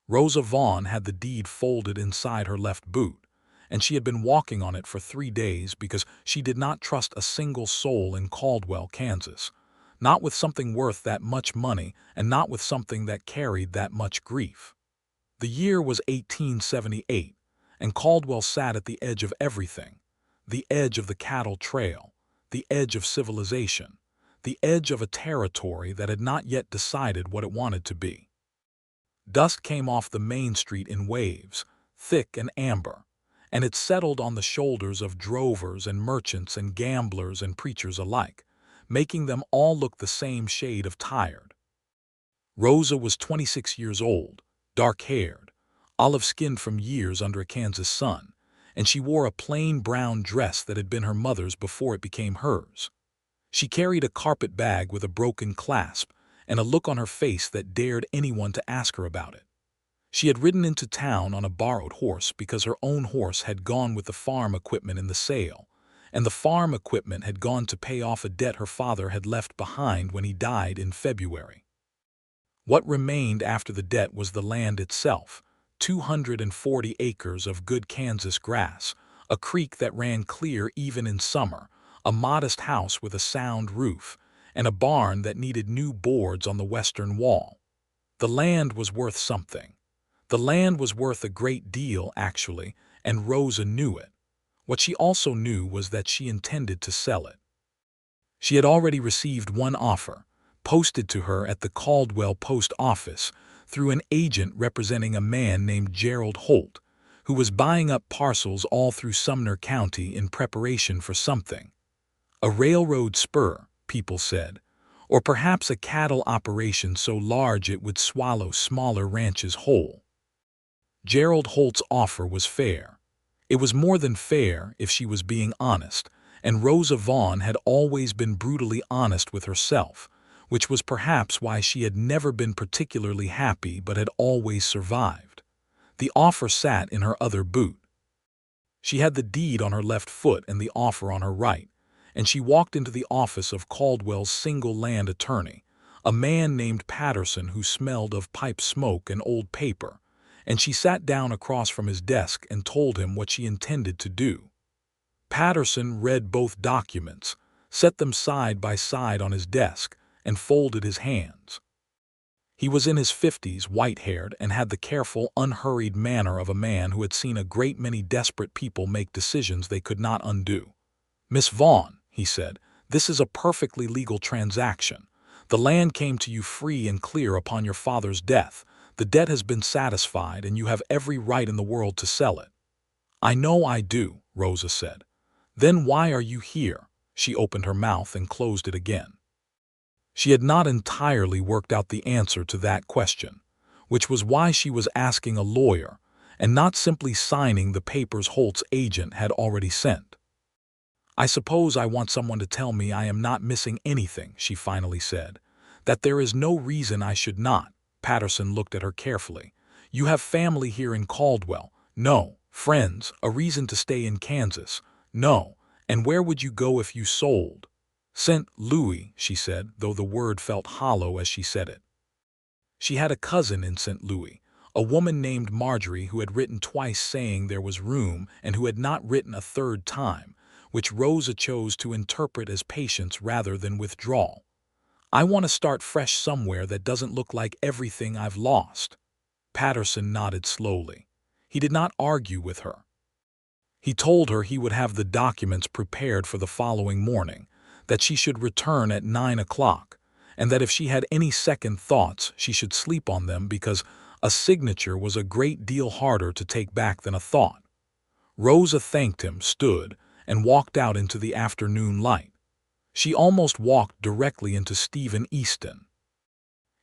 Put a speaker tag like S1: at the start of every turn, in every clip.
S1: Rosa Vaughn had the deed folded inside her left boot, and she had been walking on it for 3 days because she did not trust a single soul in Caldwell, Kansas, not with something worth that much money and not with something that carried that much grief. The year was 1878, and Caldwell sat at the edge of everything, the edge of the cattle trail, the edge of civilization, the edge of a territory that had not yet decided what it wanted to be. Dust came off the main street in waves, thick and amber, and it settled on the shoulders of drovers and merchants and gamblers and preachers alike, making them all look the same shade of tired. Rosa was 26 years old, dark-haired, olive-skinned from years under a Kansas sun, and she wore a plain brown dress that had been her mother's before it became hers. She carried a carpet bag with a broken clasp and a look on her face that dared anyone to ask her about it. She had ridden into town on a borrowed horse because her own horse had gone with the farm equipment in the sale, and the farm equipment had gone to pay off a debt her father had left behind when he died in February. What remained after the debt was the land itself, 240 acres of good Kansas grass, a creek that ran clear even in summer, a modest house with a sound roof, and a barn that needed new boards on the western wall. The land was worth something. The land was worth a great deal, actually, and Rosa knew it. What she also knew was that she intended to sell it. She had already received one offer, posted to her at the Caldwell post office through an agent representing a man named Gerald Holt, who was buying up parcels all through Sumner County in preparation for something. A railroad spur, people said, or perhaps a cattle operation so large it would swallow smaller ranches whole. Gerald Holt's offer was fair. It was more than fair if she was being honest, and Rosa Vaughn had always been brutally honest with herself, which was perhaps why she had never been particularly happy but had always survived. The offer sat in her other boot. She had the deed on her left foot and the offer on her right, and she walked into the office of Caldwell's single land attorney, a man named Patterson who smelled of pipe smoke and old paper, and she sat down across from his desk and told him what she intended to do. Patterson read both documents, set them side by side on his desk, and folded his hands. He was in his 50s, white-haired, and had the careful, unhurried manner of a man who had seen a great many desperate people make decisions they could not undo. "Miss Vaughn," he said, "this is a perfectly legal transaction. The land came to you free and clear upon your father's death. The debt has been satisfied, and you have every right in the world to sell it." "I know I do," Rosa said. "Then why are you here?" She opened her mouth and closed it again. She had not entirely worked out the answer to that question, which was why she was asking a lawyer and not simply signing the papers Holt's agent had already sent. "I suppose I want someone to tell me I am not missing anything," she finally said, "that there is no reason I should not." Patterson looked at her carefully. "You have family here in Caldwell?" "No." "Friends, a reason to stay in Kansas?" "No." "And where would you go if you sold?" "St. Louis," she said, though the word felt hollow as she said it. She had a cousin in St. Louis, a woman named Marjorie who had written twice saying there was room and who had not written a third time, which Rosa chose to interpret as patience rather than withdrawal. "I want to start fresh somewhere that doesn't look like everything I've lost." Patterson nodded slowly. He did not argue with her. He told her he would have the documents prepared for the following morning, that she should return at 9 o'clock, and that if she had any second thoughts she should sleep on them because a signature was a great deal harder to take back than a thought. Rosa thanked him, stood, and walked out into the afternoon light. She almost walked directly into Stephen Easton.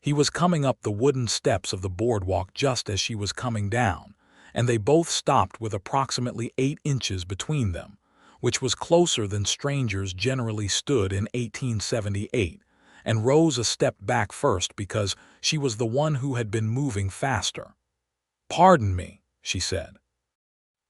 S1: He was coming up the wooden steps of the boardwalk just as she was coming down, and they both stopped with approximately 8 inches between them, which was closer than strangers generally stood in 1878, and Rosa stepped back first because she was the one who had been moving faster. "Pardon me," she said.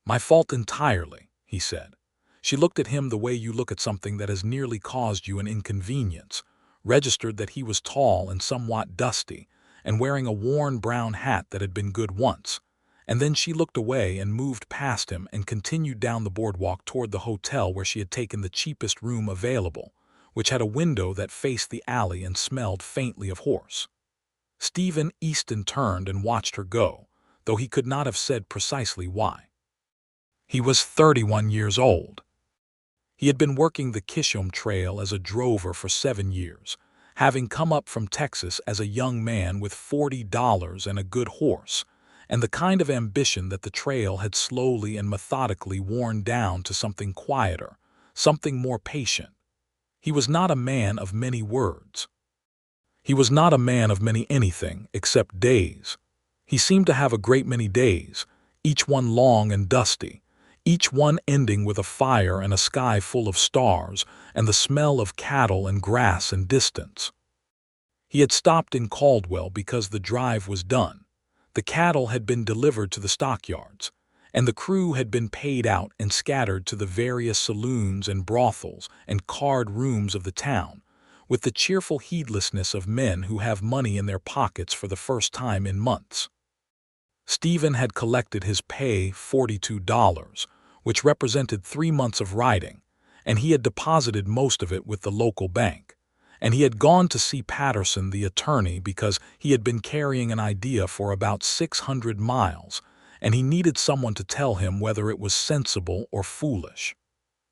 S1: "My fault entirely," he said. She looked at him the way you look at something that has nearly caused you an inconvenience, registered that he was tall and somewhat dusty, and wearing a worn brown hat that had been good once. And then she looked away and moved past him and continued down the boardwalk toward the hotel where she had taken the cheapest room available, which had a window that faced the alley and smelled faintly of horse. Stephen Easton turned and watched her go, though he could not have said precisely why. He was 31 years old. He had been working the Kishom Trail as a drover for 7 years, having come up from Texas as a young man with $40 and a good horse, and the kind of ambition that the trail had slowly and methodically worn down to something quieter, something more patient. He was not a man of many words. He was not a man of many anything except days. He seemed to have a great many days, each one long and dusty, each one ending with a fire and a sky full of stars and the smell of cattle and grass and distance. He had stopped in Caldwell because the drive was done. The cattle had been delivered to the stockyards, and the crew had been paid out and scattered to the various saloons and brothels and card rooms of the town, with the cheerful heedlessness of men who have money in their pockets for the first time in months. Stephen had collected his pay, $42, which represented 3 months of riding, and he had deposited most of it with the local bank. And he had gone to see Patterson, the attorney, because he had been carrying an idea for about 600 miles, and he needed someone to tell him whether it was sensible or foolish.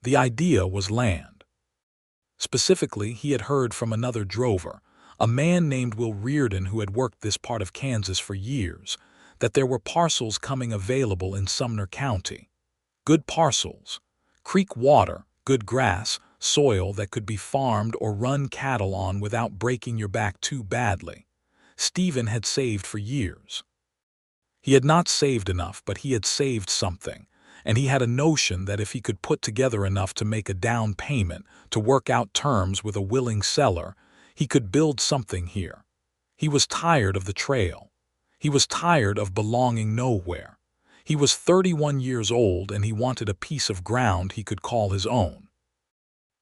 S1: The idea was land. Specifically, he had heard from another drover, a man named Will Reardon who had worked this part of Kansas for years, that there were parcels coming available in Sumner County. Good parcels, creek water, good grass, soil that could be farmed or run cattle on without breaking your back too badly. Stephen had saved for years. He had not saved enough, but he had saved something, and he had a notion that if he could put together enough to make a down payment, to work out terms with a willing seller, he could build something here. He was tired of the trail. He was tired of belonging nowhere. He was 31 years old, and he wanted a piece of ground he could call his own.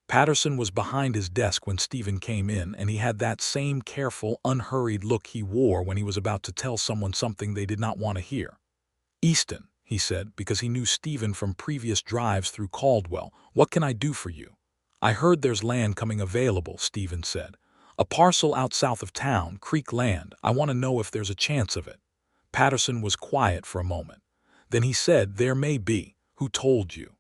S1: Patterson was behind his desk when Stephen came in, and he had that same careful, unhurried look he wore when he was about to tell someone something they did not want to hear. "Easton," he said, because he knew Stephen from previous drives through Caldwell, "what can I do for you?" "I heard there's land coming available," Stephen said. "A parcel out south of town, creek land. I want to know if there's a chance of it." Patterson was quiet for a moment. Then he said, "There may be. Who told you?"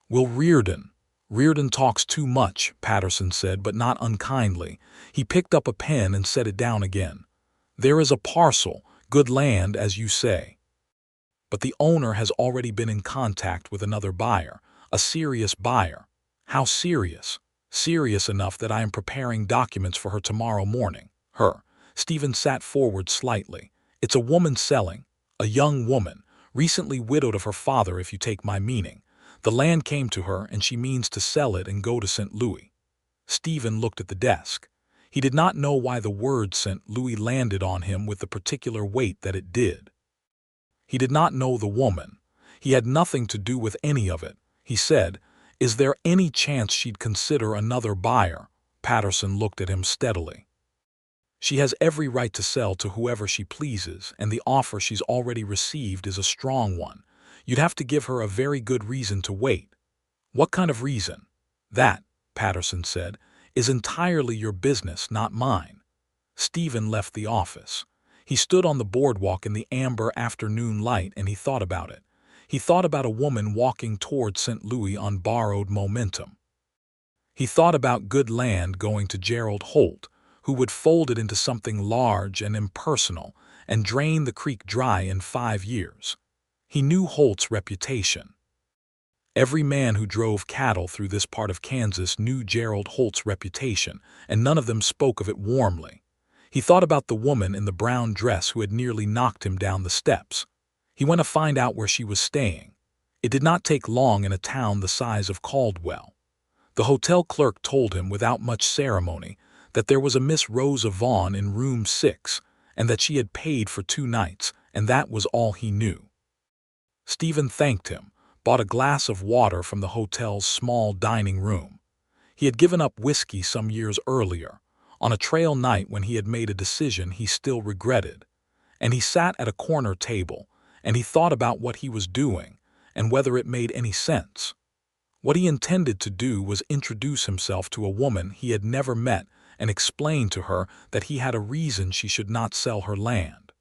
S1: "Will Reardon." "Reardon talks too much," Patterson said, but not unkindly. He picked up a pen and set it down again. "There is a parcel, good land, as you say. But the owner has already been in contact with another buyer, a serious buyer." "How serious?" "Serious enough that I am preparing documents for her tomorrow morning." "Her?" Stephen sat forward slightly. "It's a woman selling, a young woman, recently widowed of her father, if you take my meaning. The land came to her, and she means to sell it and go to St. Louis." Stephen looked at the desk. He did not know why the word St. Louis landed on him with the particular weight that it did. He did not know the woman. He had nothing to do with any of it. He said, "Is there any chance she'd consider another buyer?" Patterson looked at him steadily. "She has every right to sell to whoever she pleases, and the offer she's already received is a strong one. You'd have to give her a very good reason to wait." "What kind of reason?" "That," Patterson said, "is entirely your business, not mine." Stephen left the office. He stood on the boardwalk in the amber afternoon light, and he thought about it. He thought about a woman walking toward St. Louis on borrowed momentum. He thought about good land going to Gerald Holt, who would fold it into something large and impersonal and drain the creek dry in 5 years. He knew Holt's reputation. Every man who drove cattle through this part of Kansas knew Gerald Holt's reputation, and none of them spoke of it warmly. He thought about the woman in the brown dress who had nearly knocked him down the steps. He went to find out where she was staying. It did not take long in a town the size of Caldwell. The hotel clerk told him without much ceremony that there was a Miss Rosa Vaughn in room 6, and that she had paid for 2 nights, and that was all he knew. Stephen thanked him, bought a glass of water from the hotel's small dining room. He had given up whiskey some years earlier. on a trail night when he had made a decision he still regretted. And he sat at a corner table, and he thought about what he was doing and whether it made any sense. What he intended to do was introduce himself to a woman he had never met and explain to her that he had a reason she should not sell her land.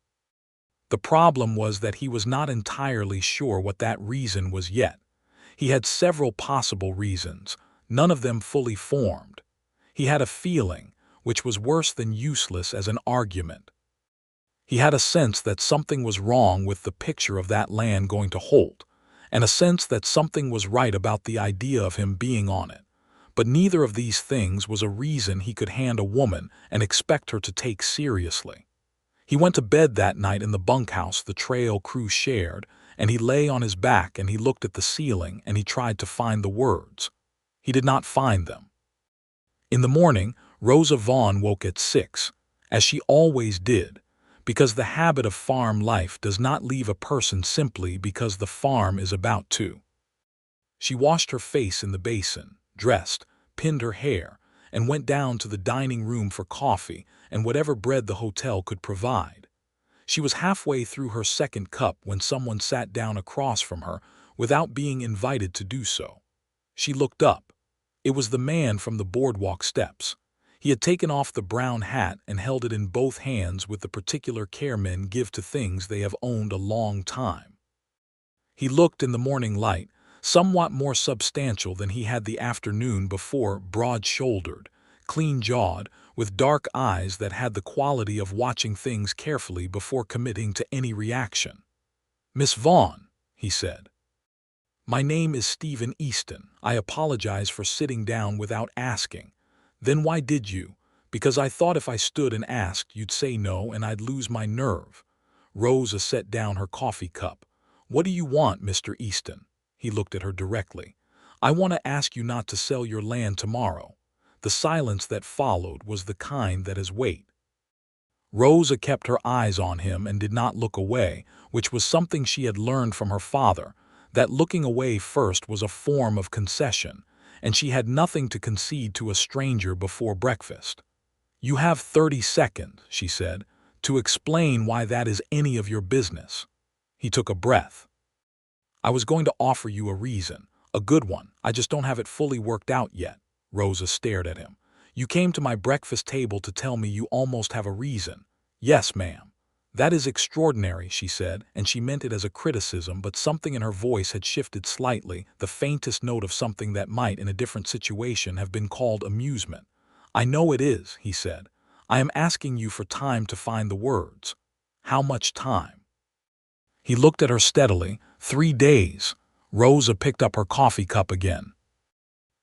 S1: The problem was that he was not entirely sure what that reason was yet. He had several possible reasons, none of them fully formed. He had a feeling, which was worse than useless as an argument. He had a sense that something was wrong with the picture of that land going to Holt, and a sense that something was right about the idea of him being on it. But neither of these things was a reason he could hand a woman and expect her to take seriously. He went to bed that night in the bunkhouse the trail crew shared, and he lay on his back and he looked at the ceiling and he tried to find the words. He did not find them. In the morning, Rosa Vaughn woke at 6, as she always did, because the habit of farm life does not leave a person simply because the farm is about to. She washed her face in the basin, dressed, pinned her hair, and went down to the dining room for coffee and whatever bread the hotel could provide. She was halfway through her second cup when someone sat down across from her without being invited to do so. She looked up. It was the man from the boardwalk steps. He had taken off the brown hat and held it in both hands with the particular care men give to things they have owned a long time. He looked in the morning light, somewhat more substantial than he had the afternoon before, broad-shouldered, clean-jawed, with dark eyes that had the quality of watching things carefully before committing to any reaction. "Miss Vaughn," he said. "My name is Stephen Easton. I apologize for sitting down without asking." "Then why did you?" "Because I thought if I stood and asked you'd say no and I'd lose my nerve." Rosa set down her coffee cup. "What do you want, Mr. Easton?" He looked at her directly. "I want to ask you not to sell your land tomorrow." The silence that followed was the kind that is weight. Rosa kept her eyes on him and did not look away, which was something she had learned from her father, that looking away first was a form of concession, and she had nothing to concede to a stranger before breakfast. "You have 30 seconds, she said, "to explain why that is any of your business." He took a breath. "I was going to offer you a reason, a good one. I just don't have it fully worked out yet." Rosa stared at him. "You came to my breakfast table to tell me you almost have a reason." "Yes, ma'am." "That is extraordinary," she said, and she meant it as a criticism, but something in her voice had shifted slightly, the faintest note of something that might, in a different situation, have been called amusement. "I know it is," he said. "I am asking you for time to find the words." "How much time?" He looked at her steadily. 3 days. Rosa picked up her coffee cup again.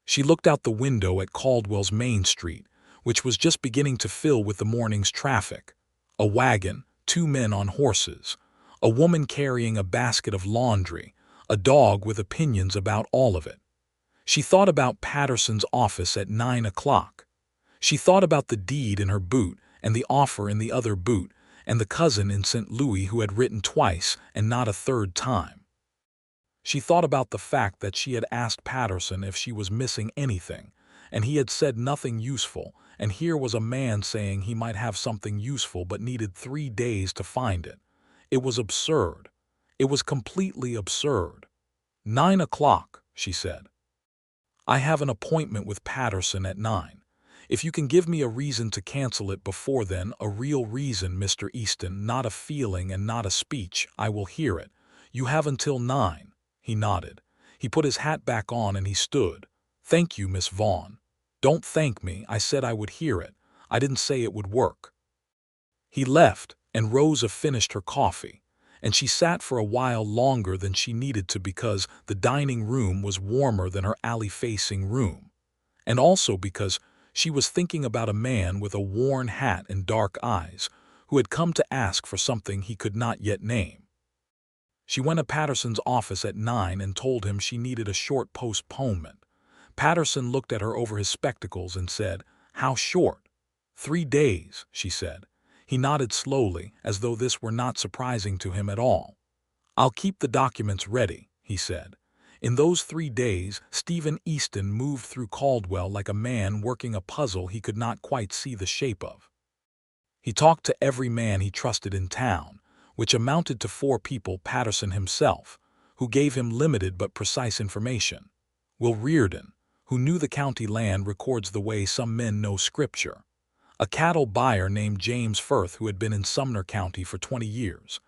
S1: She looked out the window at Caldwell's Main Street, which was just beginning to fill with the morning's traffic. A wagon, 2 men on horses, a woman carrying a basket of laundry, a dog with opinions about all of it. She thought about Patterson's office at 9 o'clock. She thought about the deed in her boot and the offer in the other boot and the cousin in St. Louis who had written twice and not a third time. She thought about the fact that she had asked Patterson if she was missing anything, and he had said nothing useful, and here was a man saying he might have something useful but needed 3 days to find it. It was absurd. It was completely absurd. 9 o'clock, she said. "I have an appointment with Patterson at 9. If you can give me a reason to cancel it before then, a real reason, Mr. Easton, not a feeling and not a speech, I will hear it. You have until 9. He nodded. He put his hat back on and he stood. "Thank you, Miss Vaughn." "Don't thank me. I said I would hear it. I didn't say it would work." He left, and Rosa finished her coffee, and she sat for a while longer than she needed to because the dining room was warmer than her alley-facing room, and also because she was thinking about a man with a worn hat and dark eyes who had come to ask for something he could not yet name. She went to Patterson's office at 9 and told him she needed a short postponement. Patterson looked at her over his spectacles and said, "How short?" 3 days, she said. He nodded slowly, as though this were not surprising to him at all. "I'll keep the documents ready," he said. In those 3 days, Stephen Easton moved through Caldwell like a man working a puzzle he could not quite see the shape of. He talked to every man he trusted in town, which amounted to 4 people, Patterson himself, who gave him limited but precise information. Will Reardon, who knew the county land records the way some men know scripture. A cattle buyer named James Firth, who had been in Sumner County for 20 years.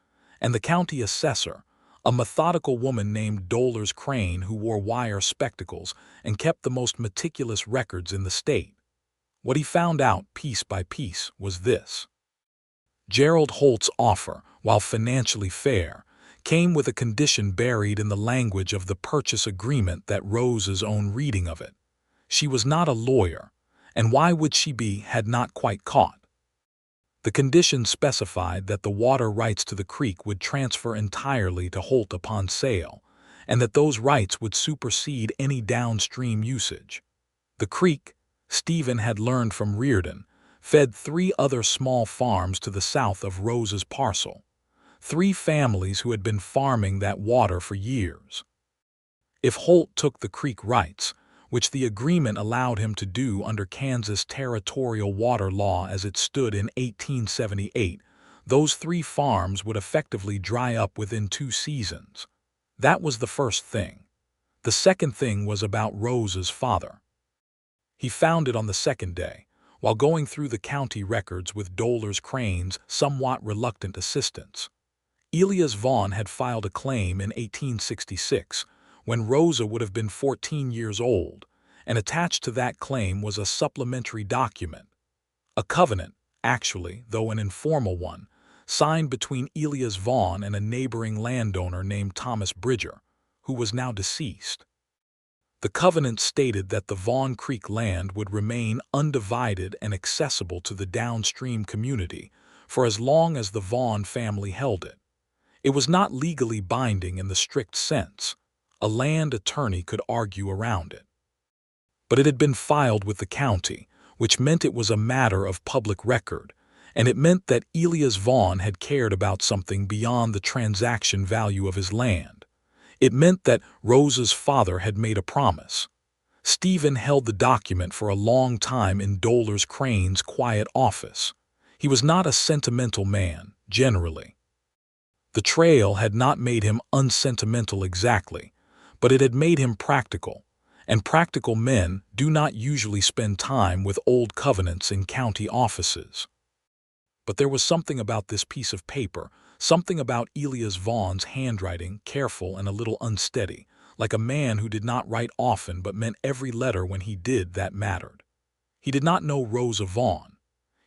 S1: And the county assessor, a methodical woman named Dolores Crane, who wore wire spectacles and kept the most meticulous records in the state. What he found out, piece by piece, was this. Gerald Holt's offer, while financially fair, came with a condition buried in the language of the purchase agreement that Rosa's own reading of it. She was not a lawyer, and why would she be, had not quite caught. The condition specified that the water rights to the creek would transfer entirely to Holt upon sale, and that those rights would supersede any downstream usage. The creek, Stephen had learned from Reardon, fed 3 other small farms to the south of Rosa's parcel, 3 families who had been farming that water for years. If Holt took the creek rights, which the agreement allowed him to do under Kansas territorial water law as it stood in 1878, those 3 farms would effectively dry up within 2 seasons. That was the first thing. The second thing was about Rosa's father. He found it on the second day, while going through the county records with Dolores Crane's somewhat reluctant assistance. Elias Vaughn had filed a claim in 1866, when Rosa would have been 14 years old, and attached to that claim was a supplementary document. A covenant, actually, though an informal one, signed between Elias Vaughn and a neighboring landowner named Thomas Bridger, who was now deceased. The covenant stated that the Vaughn Creek land would remain undivided and accessible to the downstream community for as long as the Vaughn family held it. It was not legally binding in the strict sense. A land attorney could argue around it. But it had been filed with the county, which meant it was a matter of public record, and it meant that Elias Vaughn had cared about something beyond the transaction value of his land. It meant that Rosa's father had made a promise. Stephen held the document for a long time in Dolores Crane's quiet office. He was not a sentimental man, generally. The trail had not made him unsentimental exactly, but it had made him practical, and practical men do not usually spend time with old covenants in county offices. But there was something about this piece of paper, something about Elias Vaughn's handwriting, careful and a little unsteady, like a man who did not write often but meant every letter when he did, that mattered. He did not know Rosa Vaughn.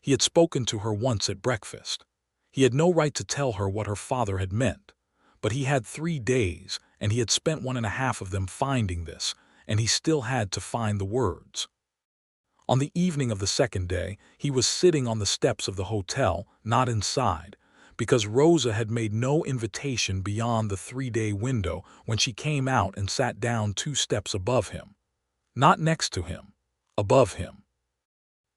S1: He had spoken to her once at breakfast. He had no right to tell her what her father had meant, but he had 3 days, and he had spent 1.5 of them finding this, and he still had to find the words. On the evening of the second day, he was sitting on the steps of the hotel, not inside, because Rosa had made no invitation beyond the 3-day window when she came out and sat down 2 steps above him. Not next to him, above him.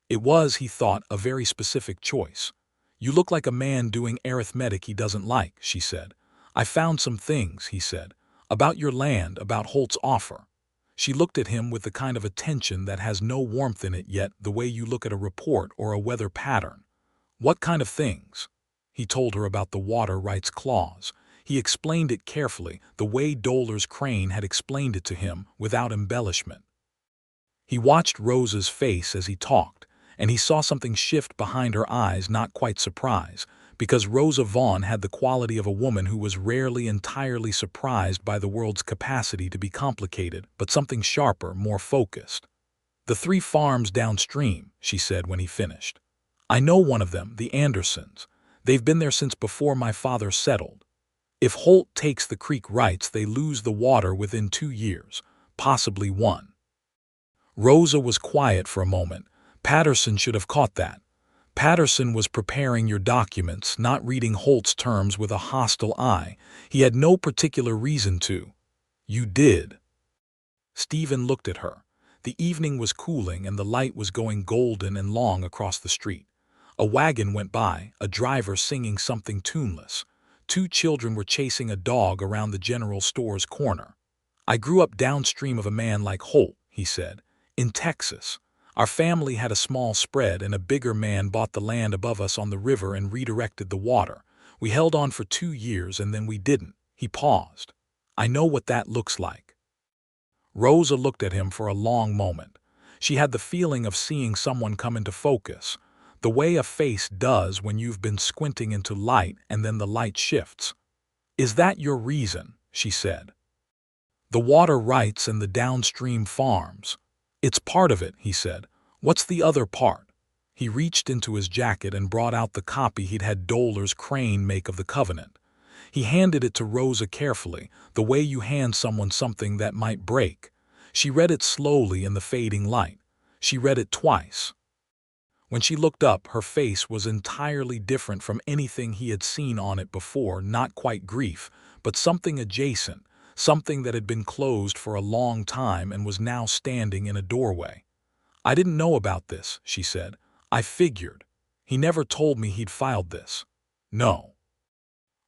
S1: It was, he thought, a very specific choice. "You look like a man doing arithmetic he doesn't like," she said. "I found some things," he said, "about your land, about Holt's offer." She looked at him with the kind of attention that has no warmth in it yet, the way you look at a report or a weather pattern. "What kind of things?" He told her about the water rights clause. He explained it carefully, the way Dolores Crane had explained it to him, without embellishment. He watched Rosa's face as he talked, and he saw something shift behind her eyes, not quite surprise, because Rosa Vaughn had the quality of a woman who was rarely entirely surprised by the world's capacity to be complicated, but something sharper, more focused. "The 3 farms downstream," she said when he finished. "I know one of them, the Andersons. They've been there since before my father settled. If Holt takes the creek rights, they lose the water within 2 years, possibly 1. Rosa was quiet for a moment. Patterson should have caught that. Patterson was preparing your documents, not reading Holt's terms with a hostile eye. He had no particular reason to. You did. Stephen looked at her. The evening was cooling and the light was going golden and long across the street. A wagon went by, a driver singing something tuneless. 2 children were chasing a dog around the general store's corner. I grew up downstream of a man like Holt, he said, in Texas. Our family had a small spread and a bigger man bought the land above us on the river and redirected the water. We held on for 2 years and then we didn't. He paused. I know what that looks like. Rosa looked at him for a long moment. She had the feeling of seeing someone come into focus, the way a face does when you've been squinting into light and then the light shifts. Is that your reason? She said. The water rights and the downstream farms. It's part of it, he said. What's the other part? He reached into his jacket and brought out the copy he'd had Doller's Crane make of the covenant. He handed it to Rosa carefully, the way you hand someone something that might break. She read it slowly in the fading light. She read it twice. When she looked up, her face was entirely different from anything he had seen on it before, not quite grief, but something adjacent, something that had been closed for a long time and was now standing in a doorway. I didn't know about this, she said. I figured. He never told me he'd filed this. No.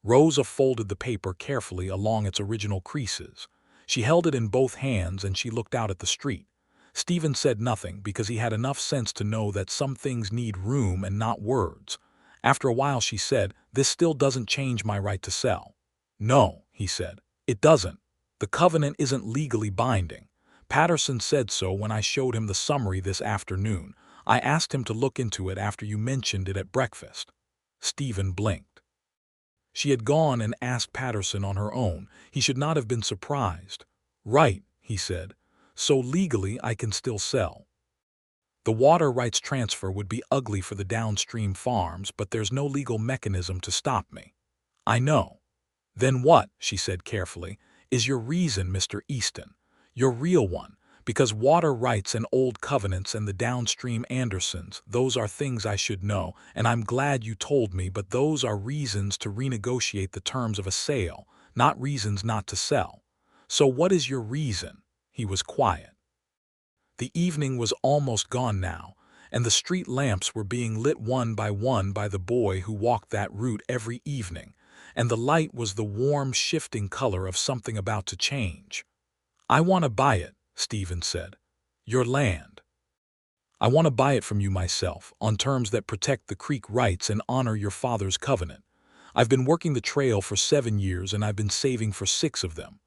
S1: Rosa folded the paper carefully along its original creases. She held it in both hands and she looked out at the street. Stephen said nothing because he had enough sense to know that some things need room and not words. After a while she said, "This still doesn't change my right to sell." "No," he said. "It doesn't. The covenant isn't legally binding. Patterson said so when I showed him the summary this afternoon. I asked him to look into it after you mentioned it at breakfast." Stephen blinked. She had gone and asked Patterson on her own. He should not have been surprised. "Right," he said. "So legally I can still sell. The water rights transfer would be ugly for the downstream farms, but there's no legal mechanism to stop me." "I know." "Then what," she said carefully, "is your reason, Mr. Easton? Your real one? Because water rights and old covenants and the downstream Andersons, those are things I should know, and I'm glad you told me, but those are reasons to renegotiate the terms of a sale, not reasons not to sell. So what is your reason?" He was quiet. The evening was almost gone now, and the street lamps were being lit one by the boy who walked that route every evening, and the light was the warm, shifting color of something about to change. "I want to buy it," Stephen said. "Your land. I want to buy it from you myself, on terms that protect the creek rights and honor your father's covenant. I've been working the trail for 7 years and I've been saving for 6 of them.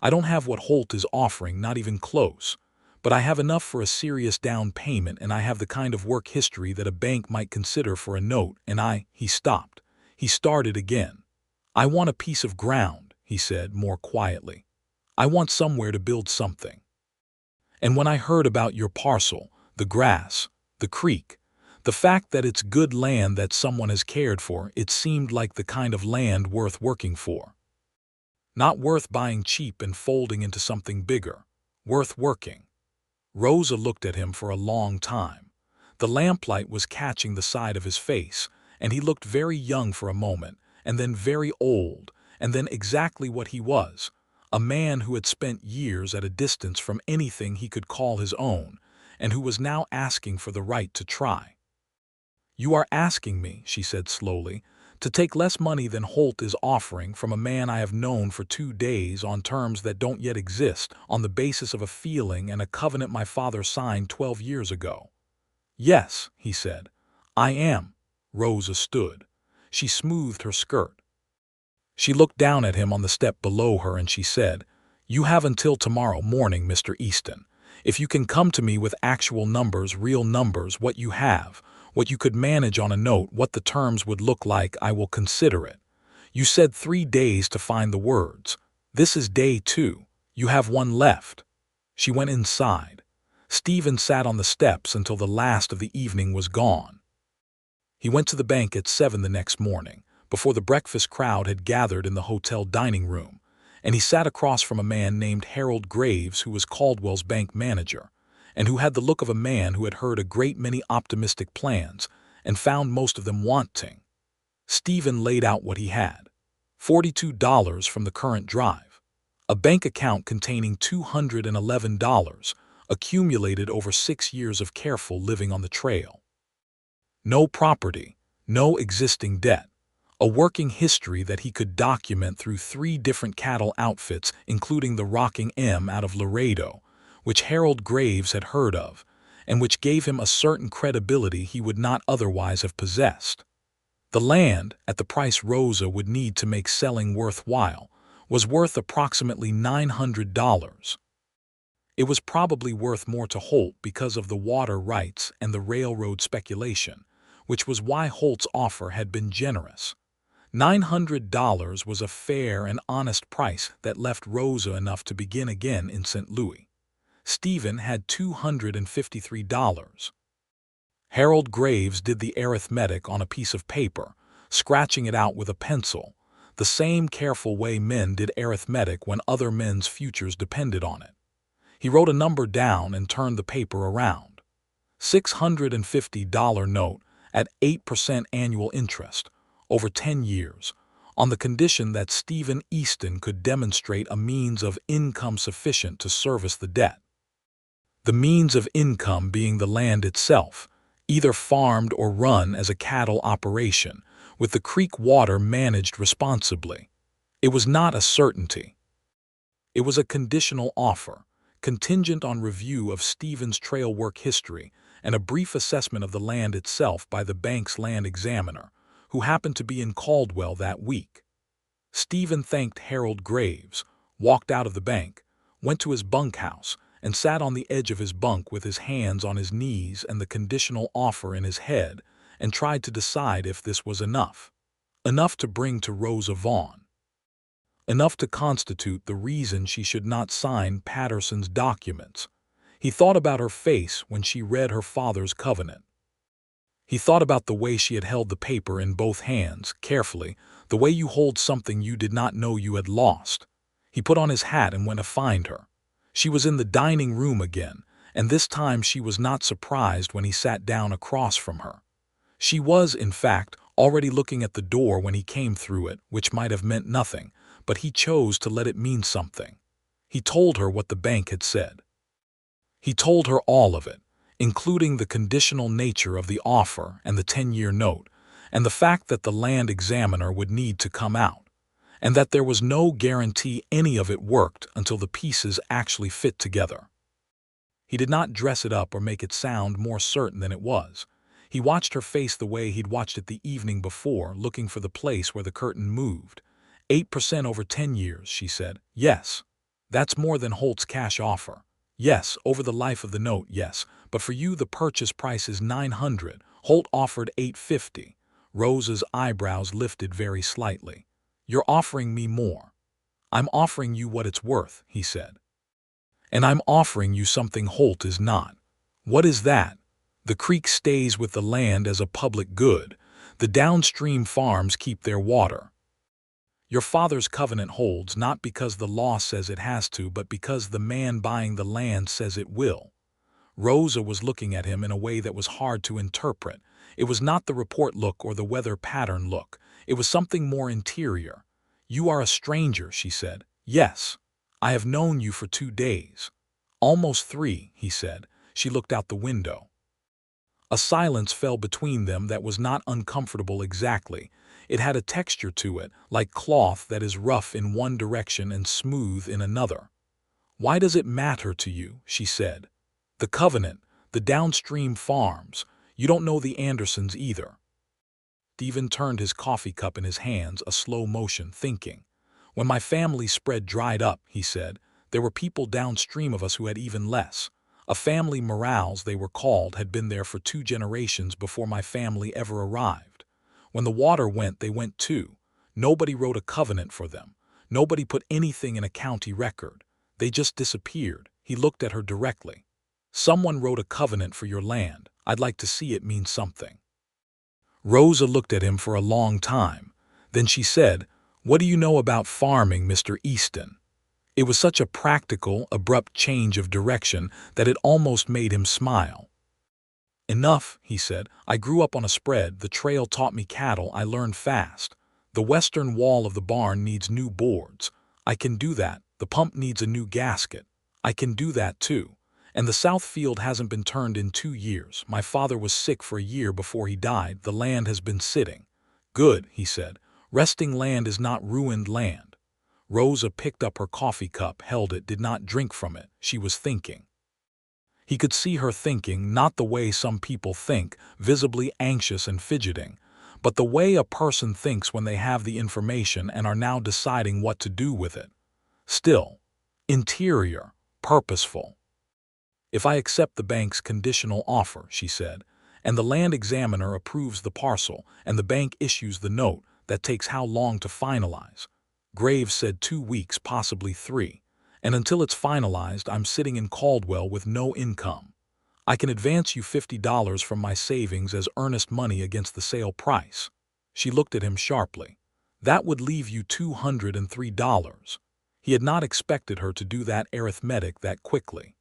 S1: I don't have what Holt is offering, not even close. But I have enough for a serious down payment and I have the kind of work history that a bank might consider for a note and He stopped. He started again. "I want a piece of ground," he said more quietly. "I want somewhere to build something. And when I heard about your parcel, the grass, the creek, the fact that it's good land that someone has cared for, it seemed like the kind of land worth working for. Not worth buying cheap and folding into something bigger. Worth working." Rosa looked at him for a long time. The lamplight was catching the side of his face, and he looked very young for a moment, and then very old, and then exactly what he was, a man who had spent years at a distance from anything he could call his own, and who was now asking for the right to try. "You are asking me," she said slowly, "to take less money than Holt is offering from a man I have known for 2 days on terms that don't yet exist, on the basis of a feeling and a covenant my father signed 12 years ago." "Yes," he said. "I am." Rosa stood. She smoothed her skirt. She looked down at him on the step below her and she said, "You have until tomorrow morning, Mr. Easton. If you can come to me with actual numbers, real numbers, what you have, what you could manage on a note, what the terms would look like, I will consider it. You said 3 days to find the words. This is day 2. You have 1 left." She went inside. Stephen sat on the steps until the last of the evening was gone. He went to the bank at 7 the next morning, before the breakfast crowd had gathered in the hotel dining room, and he sat across from a man named Harold Graves, who was Caldwell's bank manager, and who had the look of a man who had heard a great many optimistic plans and found most of them wanting. Stephen laid out what he had. $42 from the current drive. A bank account containing $211, accumulated over 6 years of careful living on the trail. No property, no existing debt. a working history that he could document through 3 different cattle outfits, including the Rocking M out of Laredo, which Harold Graves had heard of, and which gave him a certain credibility he would not otherwise have possessed. The land, at the price Rosa would need to make selling worthwhile, was worth approximately $900. It was probably worth more to Holt because of the water rights and the railroad speculation, which was why Holt's offer had been generous. $900 was a fair and honest price that left Rosa enough to begin again in St. Louis. Stephen had $253. Harold Graves did the arithmetic on a piece of paper, scratching it out with a pencil, the same careful way men did arithmetic when other men's futures depended on it. He wrote a number down and turned the paper around. $650 note at 8% annual interest, over 10 years, on the condition that Stephen Easton could demonstrate a means of income sufficient to service the debt. The means of income being the land itself, either farmed or run as a cattle operation, with the creek water managed responsibly. It was not a certainty. It was a conditional offer, contingent on review of Stephen's trail work history and a brief assessment of the land itself by the bank's land examiner, who happened to be in Caldwell that week. Stephen thanked Harold Graves, walked out of the bank, went to his bunkhouse, and sat on the edge of his bunk with his hands on his knees and the conditional offer in his head, and tried to decide if this was enough. Enough to bring to Rosa Vaughn. Enough to constitute the reason she should not sign Patterson's documents. He thought about her face when she read her father's covenant. He thought about the way she had held the paper in both hands, carefully, the way you hold something you did not know you had lost. He put on his hat and went to find her. She was in the dining room again, and this time she was not surprised when he sat down across from her. She was, in fact, already looking at the door when he came through it, which might have meant nothing, but he chose to let it mean something. He told her what the bank had said. He told her all of it, including the conditional nature of the offer and the 10-year note, and the fact that the land examiner would need to come out, and that there was no guarantee any of it worked until the pieces actually fit together. He did not dress it up or make it sound more certain than it was. He watched her face the way he'd watched it the evening before, looking for the place where the curtain moved. 8% over 10 years, she said. Yes. That's more than Holt's cash offer. Yes, over the life of the note, yes. But for you the purchase price is $900. Holt offered $850. Rosa's eyebrows lifted very slightly. You're offering me more. I'm offering you what it's worth, he said. And I'm offering you something Holt is not. What is that? The creek stays with the land as a public good. The downstream farms keep their water. Your father's covenant holds not because the law says it has to, but because the man buying the land says it will. Rosa was looking at him in a way that was hard to interpret. It was not the report look or the weather pattern look. It was something more interior. You are a stranger, she said. Yes. I have known you for 2 days. Almost 3, he said. She looked out the window. A silence fell between them that was not uncomfortable exactly. It had a texture to it, like cloth that is rough in one direction and smooth in another. Why does it matter to you? She said. The covenant, the downstream farms. You don't know the Andersons either. Stephen turned his coffee cup in his hands, a slow motion, thinking. When my family's spread dried up, he said, there were people downstream of us who had even less. A family Morales, they were called, had been there for 2 generations before my family ever arrived. When the water went, they went too. Nobody wrote a covenant for them. Nobody put anything in a county record. They just disappeared. He looked at her directly. Someone wrote a covenant for your land. I'd like to see it mean something. Rosa looked at him for a long time. Then she said, What do you know about farming, Mr. Easton? It was such a practical, abrupt change of direction that it almost made him smile. Enough, he said. I grew up on a spread. The trail taught me cattle. I learned fast. The western wall of the barn needs new boards. I can do that. The pump needs a new gasket. I can do that too. And the south field hasn't been turned in 2 years. My father was sick for a year before he died. The land has been sitting. Good, he said. Resting land is not ruined land. Rosa picked up her coffee cup, held it, did not drink from it. She was thinking. He could see her thinking, not the way some people think, visibly anxious and fidgeting, but the way a person thinks when they have the information and are now deciding what to do with it. Still, interior, purposeful. "If I accept the bank's conditional offer," she said, "and the land examiner approves the parcel, and the bank issues the note, that takes how long to finalize?" Graves said 2 weeks, possibly 3. "And until it's finalized, I'm sitting in Caldwell with no income. I can advance you $50 from my savings as earnest money against the sale price." She looked at him sharply. "That would leave you $203. He had not expected her to do that arithmetic that quickly.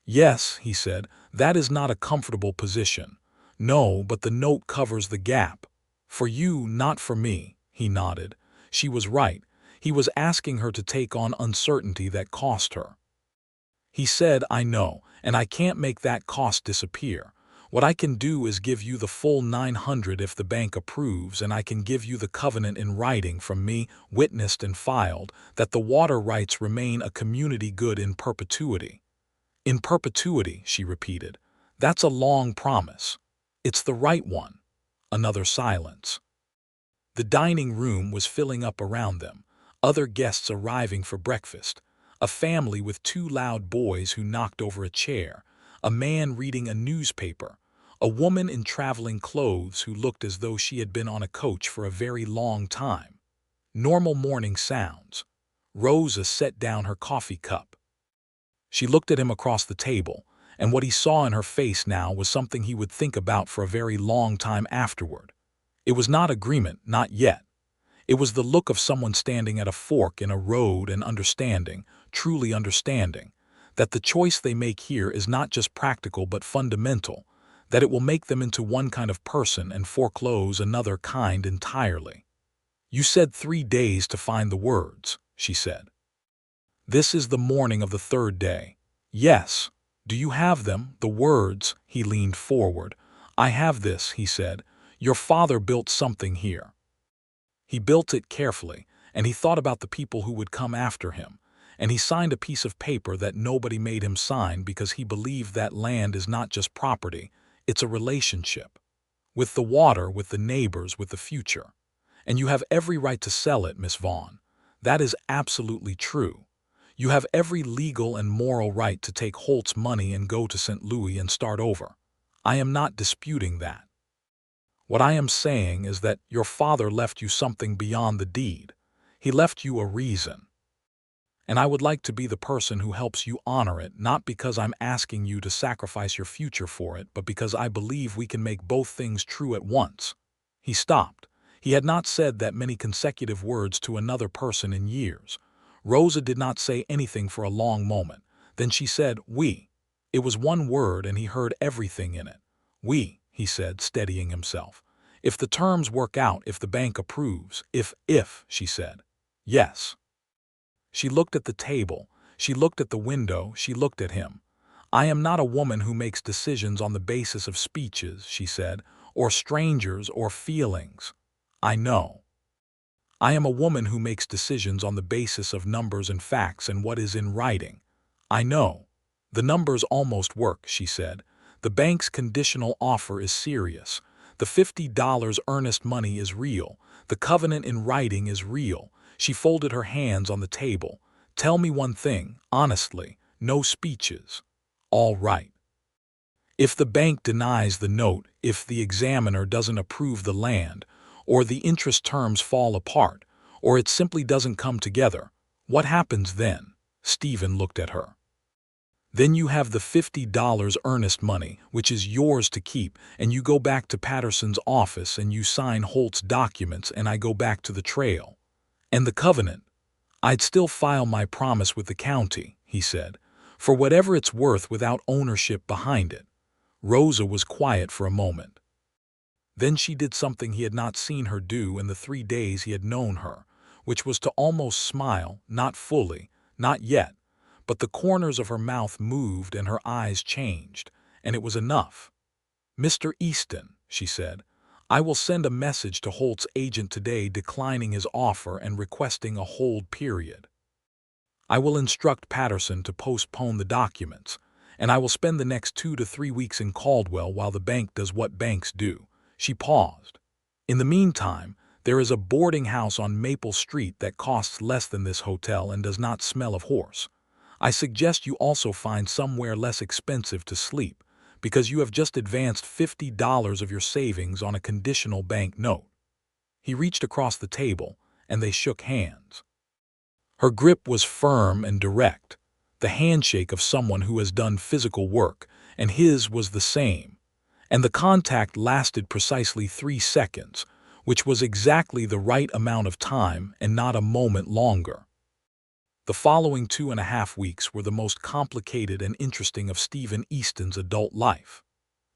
S1: "Yes," he said, "that is not a comfortable position. No, but the note covers the gap. For you, not for me." He nodded. She was right. He was asking her to take on uncertainty that cost her. He said, "I know, and I can't make that cost disappear. What I can do is give you the full $900 if the bank approves, and I can give you the covenant in writing from me, witnessed and filed, that the water rights remain a community good in perpetuity." "In perpetuity," she repeated. "That's a long promise." "It's the right one." Another silence. The dining room was filling up around them, other guests arriving for breakfast, a family with 2 loud boys who knocked over a chair, a man reading a newspaper, a woman in traveling clothes who looked as though she had been on a coach for a very long time. Normal morning sounds. Rosa set down her coffee cup. She looked at him across the table, and what he saw in her face now was something he would think about for a very long time afterward. It was not agreement, not yet. It was the look of someone standing at a fork in a road and understanding, truly understanding, that the choice they make here is not just practical but fundamental, that it will make them into one kind of person and foreclose another kind entirely. "You said 3 days to find the words," she said. "This is the morning of the 3rd day." "Yes. Do you have them, the words?" He leaned forward. "I have this," he said. "Your father built something here. He built it carefully, and he thought about the people who would come after him, and he signed a piece of paper that nobody made him sign because he believed that land is not just property, it's a relationship. With the water, with the neighbors, with the future. And you have every right to sell it, Miss Vaughn. That is absolutely true. You have every legal and moral right to take Holt's money and go to St. Louis and start over. I am not disputing that. What I am saying is that your father left you something beyond the deed. He left you a reason. And I would like to be the person who helps you honor it, not because I'm asking you to sacrifice your future for it, but because I believe we can make both things true at once." He stopped. He had not said that many consecutive words to another person in years. Rosa did not say anything for a long moment. Then she said, "We." It was one word, and he heard everything in it. "We," he said, steadying himself. "If the terms work out, if the bank approves, if, she said. "Yes." She looked at the table, she looked at the window, she looked at him. "I am not a woman who makes decisions on the basis of speeches," she said, "or strangers or feelings. I know. I am a woman who makes decisions on the basis of numbers and facts and what is in writing. I know. The numbers almost work," she said. "The bank's conditional offer is serious. The $50 earnest money is real. The covenant in writing is real." She folded her hands on the table. "Tell me one thing, honestly, no speeches. All right. If the bank denies the note, if the examiner doesn't approve the land, or the interest terms fall apart, or it simply doesn't come together, what happens then?" Stephen looked at her. "Then you have the $50 earnest money, which is yours to keep, and you go back to Patterson's office and you sign Holt's documents, and I go back to the trail. And the covenant? I'd still file my promise with the county," he said, "for whatever it's worth without ownership behind it." Rosa was quiet for a moment. Then she did something he had not seen her do in the 3 days he had known her, which was to almost smile, not fully, not yet, but the corners of her mouth moved and her eyes changed, and it was enough. "Mr. Easton," she said, I will send a message to Holt's agent today declining his offer and requesting a hold period. I will instruct Patterson to postpone the documents, and I will spend the next 2 to 3 weeks in Caldwell while the bank does what banks do." She paused. "In the meantime, there is a boarding house on Maple Street that costs less than this hotel and does not smell of horse. I suggest you also find somewhere less expensive to sleep, because you have just advanced $50 of your savings on a conditional bank note." He reached across the table, and they shook hands. Her grip was firm and direct, the handshake of someone who has done physical work, and his was the same. And the contact lasted precisely 3 seconds, which was exactly the right amount of time and not a moment longer. The following 2.5 weeks were the most complicated and interesting of Stephen Easton's adult life.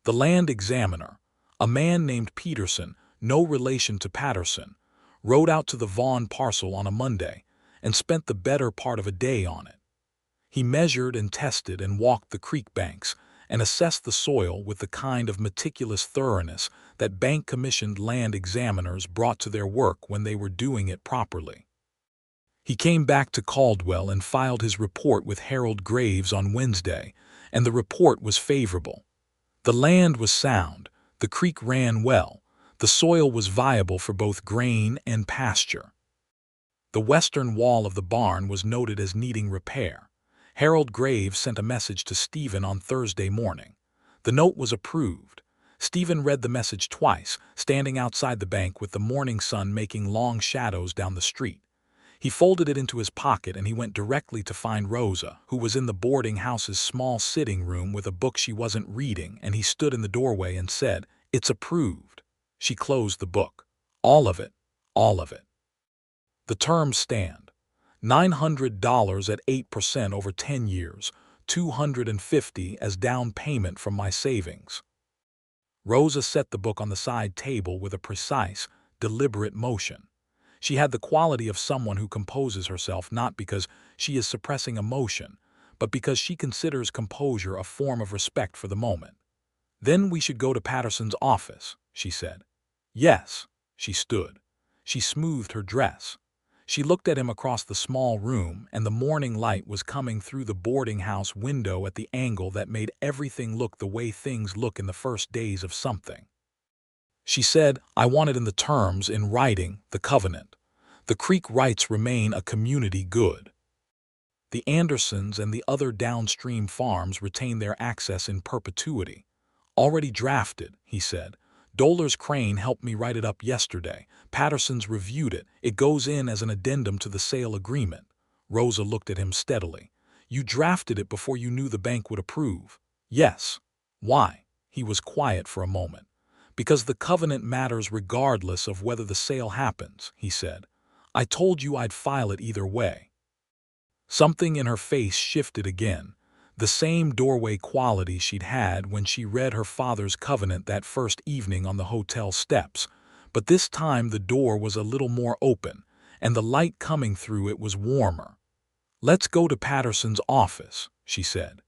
S1: The land examiner, a man named Peterson, no relation to Patterson, rode out to the Vaughn parcel on a Monday and spent the better part of a day on it. He measured and tested and walked the creek banks and assessed the soil with the kind of meticulous thoroughness that bank-commissioned land examiners brought to their work when they were doing it properly. He came back to Caldwell and filed his report with Harold Graves on Wednesday, and the report was favorable. The land was sound, the creek ran well, the soil was viable for both grain and pasture. The western wall of the barn was noted as needing repair. Harold Graves sent a message to Stephen on Thursday morning. The note was approved. Stephen read the message twice, standing outside the bank with the morning sun making long shadows down the street. He folded it into his pocket and he went directly to find Rosa, who was in the boarding house's small sitting room with a book she wasn't reading, and he stood in the doorway and said, "It's approved." She closed the book. "All of it, all of it." "The terms stand. $900 at 8% over 10 years, $250 as down payment from my savings." Rosa set the book on the side table with a precise, deliberate motion. She had the quality of someone who composes herself not because she is suppressing emotion, but because she considers composure a form of respect for the moment. "Then we should go to Patterson's office," she said. "Yes." She stood. She smoothed her dress. She looked at him across the small room, and the morning light was coming through the boarding house window at the angle that made everything look the way things look in the first days of something. She said, "I want it in the terms, in writing, the covenant. The creek rights remain a community good. The Andersons and the other downstream farms retain their access in perpetuity." "Already drafted," he said. "Dollar's Crane helped me write it up yesterday. Patterson's reviewed it. It goes in as an addendum to the sale agreement." Rosa looked at him steadily. "You drafted it before you knew the bank would approve?" "Yes." "Why?" He was quiet for a moment. "Because the covenant matters regardless of whether the sale happens," he said. "I told you I'd file it either way." Something in her face shifted again. The same doorway quality she'd had when she read her father's covenant that first evening on the hotel steps, but this time the door was a little more open, and the light coming through it was warmer. "Let's go to Patterson's office," she said.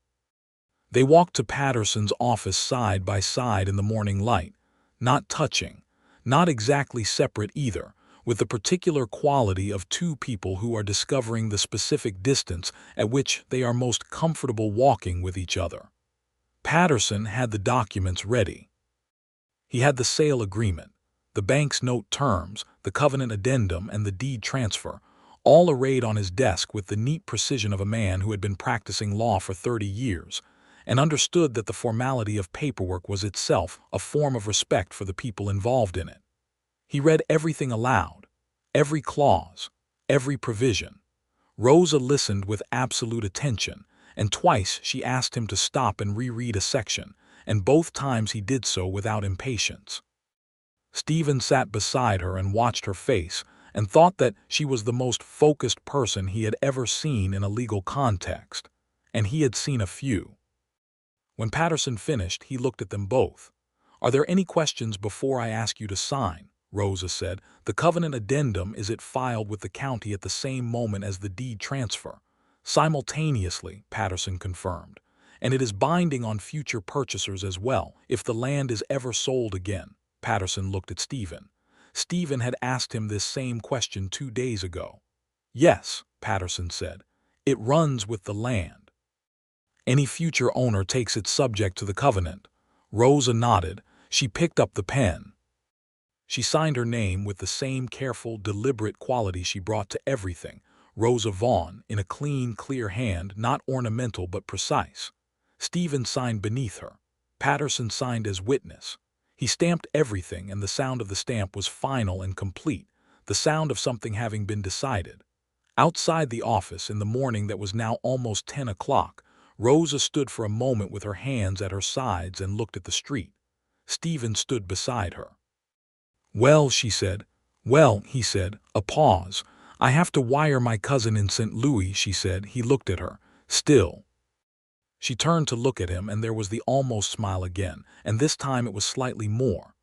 S1: They walked to Patterson's office side by side in the morning light, not touching, not exactly separate either, with the particular quality of two people who are discovering the specific distance at which they are most comfortable walking with each other. Patterson had the documents ready. He had the sale agreement, the bank's note terms, the covenant addendum, and the deed transfer, all arrayed on his desk with the neat precision of a man who had been practicing law for 30 years, and understood that the formality of paperwork was itself a form of respect for the people involved in it. He read everything aloud, every clause, every provision. Rosa listened with absolute attention, and twice she asked him to stop and reread a section, and both times he did so without impatience. Stephen sat beside her and watched her face, and thought that she was the most focused person he had ever seen in a legal context, and he had seen a few. When Patterson finished, he looked at them both. "Are there any questions before I ask you to sign?" Rosa said. "The covenant addendum is it filed with the county at the same moment as the deed transfer?" "Simultaneously," Patterson confirmed. "And it is binding on future purchasers as well, if the land is ever sold again." Patterson looked at Stephen. Stephen had asked him this same question 2 days ago. Yes, Patterson said. It runs with the land. Any future owner takes it subject to the covenant. Rosa nodded. She picked up the pen. She signed her name with the same careful, deliberate quality she brought to everything. Rosa Vaughn, in a clean, clear hand, not ornamental but precise. Stephen signed beneath her. Patterson signed as witness. He stamped everything, and the sound of the stamp was final and complete, the sound of something having been decided. Outside the office, in the morning that was now almost 10 o'clock, Rosa stood for a moment with her hands at her sides and looked at the street. Stephen stood beside her. "Well," she said. "Well," he said. A pause. "I have to wire my cousin in St. Louis," she said. He looked at her. Still. She turned to look at him, and there was the almost smile again, and this time it was slightly more.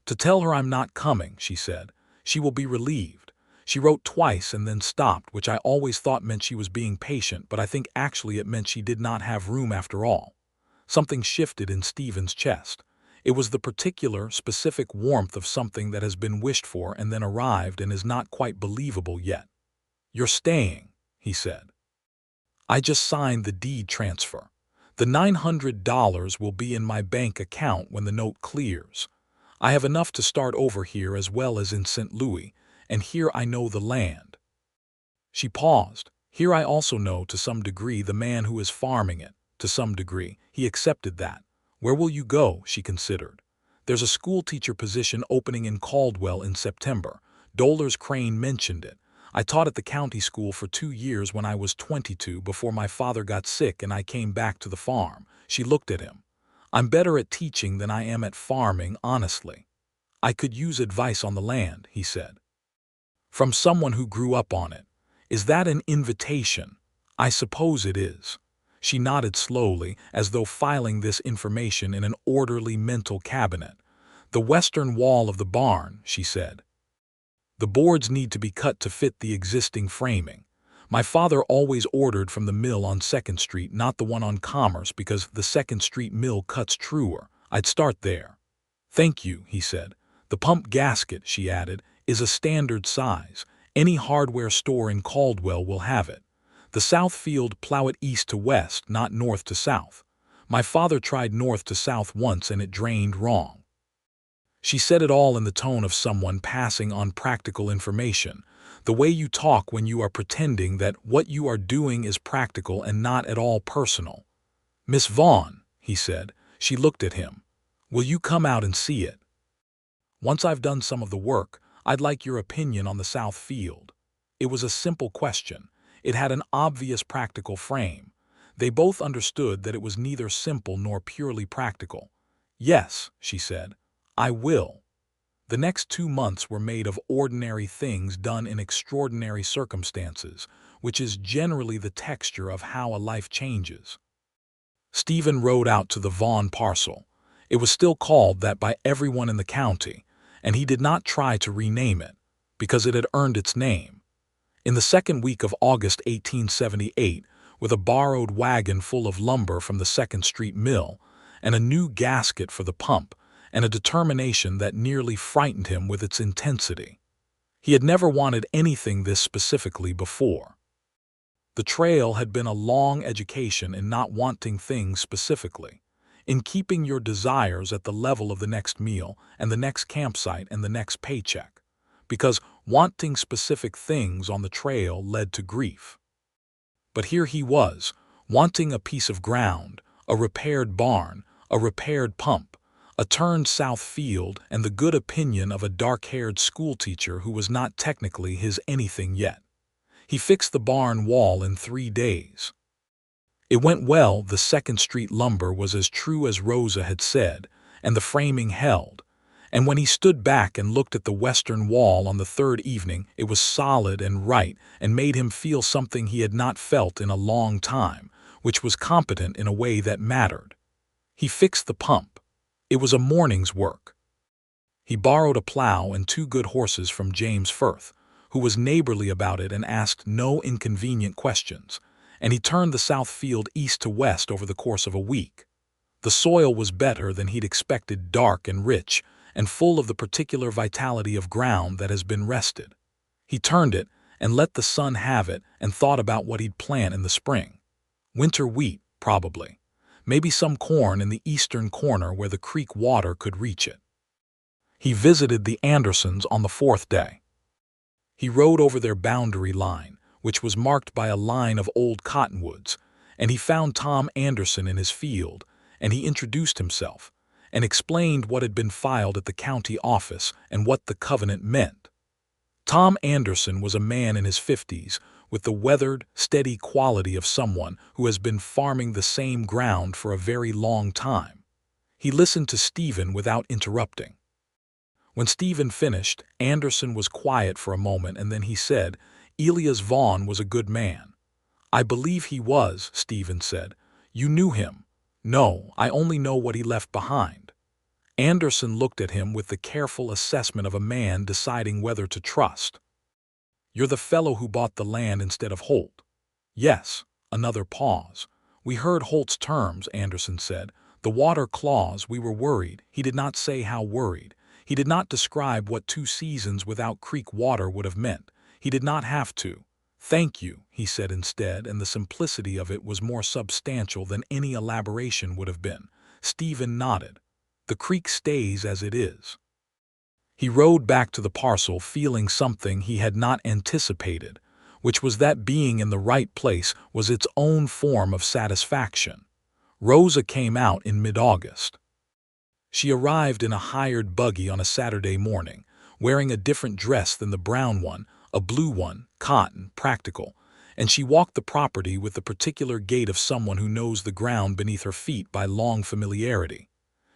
S1: "To tell her I'm not coming," she said. "She will be relieved." She wrote twice and then stopped, which I always thought meant she was being patient, but I think actually it meant she did not have room after all. Something shifted in Stephen's chest. It was the particular, specific warmth of something that has been wished for and then arrived and is not quite believable yet. "You're staying," he said. "I just signed the deed transfer. The $900 will be in my bank account when the note clears. I have enough to start over here as well as in St. Louis, and here I know the land." She paused. "Here I also know to some degree the man who is farming it, to some degree." He accepted that. "Where will you go?" she considered. "There's a schoolteacher position opening in Caldwell in September. Dollar's Crane mentioned it. I taught at the county school for 2 years when I was 22 before my father got sick and I came back to the farm." She looked at him. "I'm better at teaching than I am at farming, honestly." "I could use advice on the land," he said. "From someone who grew up on it. Is that an invitation?" "I suppose it is." She nodded slowly, as though filing this information in an orderly mental cabinet. "The western wall of the barn," she said. "The boards need to be cut to fit the existing framing. My father always ordered from the mill on 2nd Street, not the one on Commerce, because the 2nd Street mill cuts truer. I'd start there." "Thank you," he said. "The pump gasket," she added, "is a standard size. Any hardware store in Caldwell will have it. The south field plow it east to west, not north to south. My father tried north to south once and it drained wrong." She said it all in the tone of someone passing on practical information, the way you talk when you are pretending that what you are doing is practical and not at all personal. "Miss Vaughn," he said. She looked at him. "Will you come out and see it? Once I've done some of the work, I'd like your opinion on the south field." It was a simple question. It had an obvious practical frame. They both understood that it was neither simple nor purely practical. "Yes," she said. "I will." The next 2 months were made of ordinary things done in extraordinary circumstances, which is generally the texture of how a life changes. Stephen rode out to the Vaughn parcel. It was still called that by everyone in the county, and he did not try to rename it, because it had earned its name. In the second week of August 1878, with a borrowed wagon full of lumber from the 2nd Street mill, and a new gasket for the pump, and a determination that nearly frightened him with its intensity. He had never wanted anything this specifically before. The trail had been a long education in not wanting things specifically, in keeping your desires at the level of the next meal and the next campsite and the next paycheck, because wanting specific things on the trail led to grief. But here he was, wanting a piece of ground, a repaired barn, a repaired pump, a turned south field, and the good opinion of a dark-haired schoolteacher who was not technically his anything yet. He fixed the barn wall in 3 days. It went well. The 2nd Street lumber was as true as Rosa had said, and the framing held. And when he stood back and looked at the western wall on the 3rd evening, it was solid and right and made him feel something he had not felt in a long time, which was competent in a way that mattered. He fixed the pump. It was a morning's work. He borrowed a plow and 2 good horses from James Firth, who was neighborly about it and asked no inconvenient questions, and he turned the south field east to west over the course of a week. The soil was better than he'd expected, dark and rich, and full of the particular vitality of ground that has been rested. He turned it and let the sun have it and thought about what he'd plant in the spring. Winter wheat, probably. Maybe some corn in the eastern corner where the creek water could reach it. He visited the Andersons on the fourth day. He rode over their boundary line, which was marked by a line of old cottonwoods, and he found Tom Anderson in his field, and he introduced himself, and explained what had been filed at the county office and what the covenant meant. Tom Anderson was a man in his 50s, with the weathered, steady quality of someone who has been farming the same ground for a very long time. He listened to Stephen without interrupting. When Stephen finished, Anderson was quiet for a moment, and then he said, "Elias Vaughn was a good man." "I believe he was," Stephen said. "You knew him." "No, I only know what he left behind." Anderson looked at him with the careful assessment of a man deciding whether to trust. "You're the fellow who bought the land instead of Holt." "Yes." Another pause. "We heard Holt's terms," Anderson said. "The water clause, we were worried." He did not say how worried. He did not describe what 2 seasons without creek water would have meant. He did not have to. "Thank you," he said instead, and the simplicity of it was more substantial than any elaboration would have been. Stephen nodded. "The creek stays as it is." He rode back to the parcel feeling something he had not anticipated, which was that being in the right place was its own form of satisfaction. Rosa came out in mid-August. She arrived in a hired buggy on a Saturday morning, wearing a different dress than the brown one, a blue one, cotton, practical, and she walked the property with the particular gait of someone who knows the ground beneath her feet by long familiarity.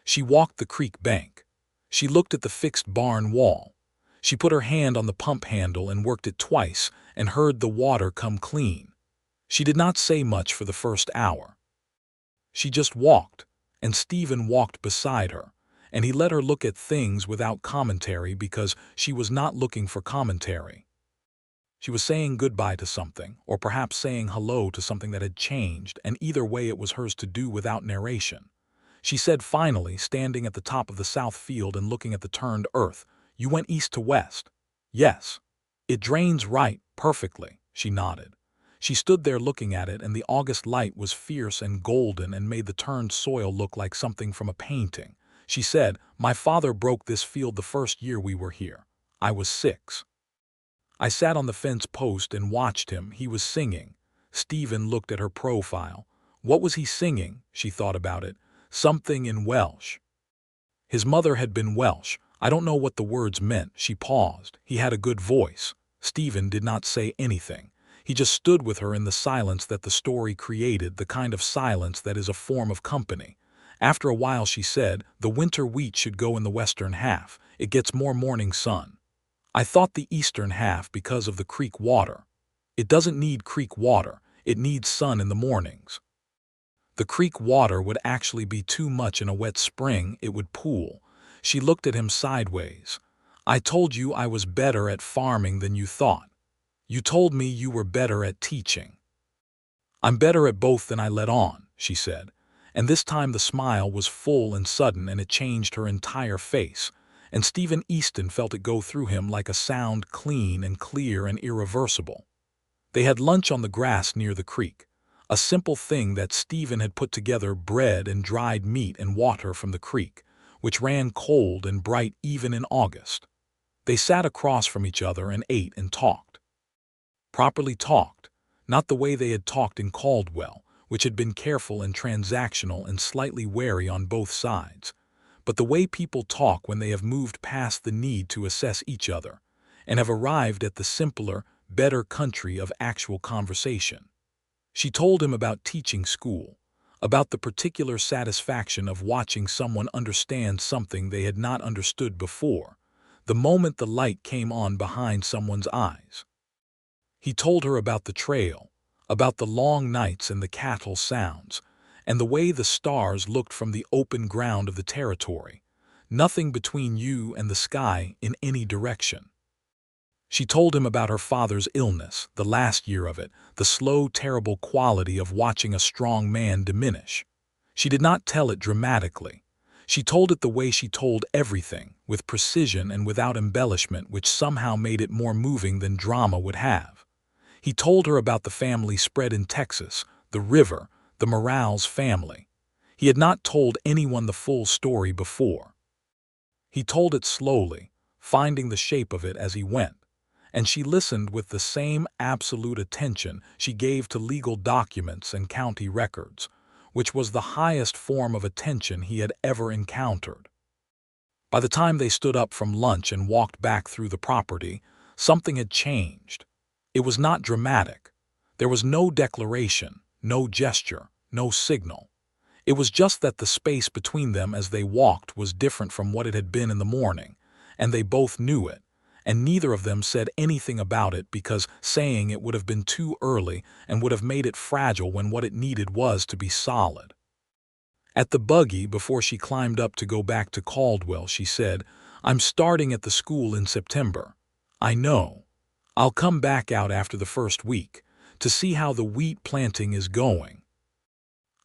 S1: She walked the creek bank. She looked at the fixed barn wall. She put her hand on the pump handle and worked it twice and heard the water come clean. She did not say much for the first hour. She just walked, and Stephen walked beside her, and he let her look at things without commentary because she was not looking for commentary. She was saying goodbye to something, or perhaps saying hello to something that had changed, and either way it was hers to do without narration. She said finally, standing at the top of the south field and looking at the turned earth, "You went east to west." "Yes." "It drains right, perfectly." She nodded. She stood there looking at it, and the August light was fierce and golden and made the turned soil look like something from a painting. She said, "My father broke this field the first year we were here. I was 6. I sat on the fence post and watched him. He was singing." Stephen looked at her profile. What was he singing? She thought about it. Something in Welsh. His mother had been Welsh. I don't know what the words meant. She paused. He had a good voice. Stephen did not say anything. He just stood with her in the silence that the story created, the kind of silence that is a form of company. After a while she said, "The winter wheat should go in the western half. It gets more morning sun." "I thought the eastern half because of the creek water." "It doesn't need creek water. It needs sun in the mornings." "The creek water would actually be too much in a wet spring. It would pool." She looked at him sideways. "I told you I was better at farming than you thought. You told me you were better at teaching." "I'm better at both than I let on," she said. And this time the smile was full and sudden, and it changed her entire face. And Stephen Easton felt it go through him like a sound, clean and clear and irreversible. They had lunch on the grass near the creek. A simple thing that Stephen had put together: bread and dried meat and water from the creek, which ran cold and bright even in August. They sat across from each other and ate and talked. Properly talked, not the way they had talked in Caldwell, which had been careful and transactional and slightly wary on both sides, but the way people talk when they have moved past the need to assess each other and have arrived at the simpler, better country of actual conversation. She told him about teaching school, about the particular satisfaction of watching someone understand something they had not understood before, the moment the light came on behind someone's eyes. He told her about the trail, about the long nights and the cattle sounds, and the way the stars looked from the open ground of the territory, nothing between you and the sky in any direction. She told him about her father's illness, the last year of it, the slow, terrible quality of watching a strong man diminish. She did not tell it dramatically. She told it the way she told everything, with precision and without embellishment, which somehow made it more moving than drama would have. He told her about the family spread in Texas, the river, the Morales family. He had not told anyone the full story before. He told it slowly, finding the shape of it as he went, and she listened with the same absolute attention she gave to legal documents and county records, which was the highest form of attention he had ever encountered. By the time they stood up from lunch and walked back through the property, something had changed. It was not dramatic. There was no declaration, no gesture, no signal. It was just that the space between them as they walked was different from what it had been in the morning, and they both knew it, and neither of them said anything about it because saying it would have been too early and would have made it fragile when what it needed was to be solid. At the buggy, before she climbed up to go back to Caldwell, she said, "I'm starting at the school in September. I know. I'll come back out after the first week to see how the wheat planting is going.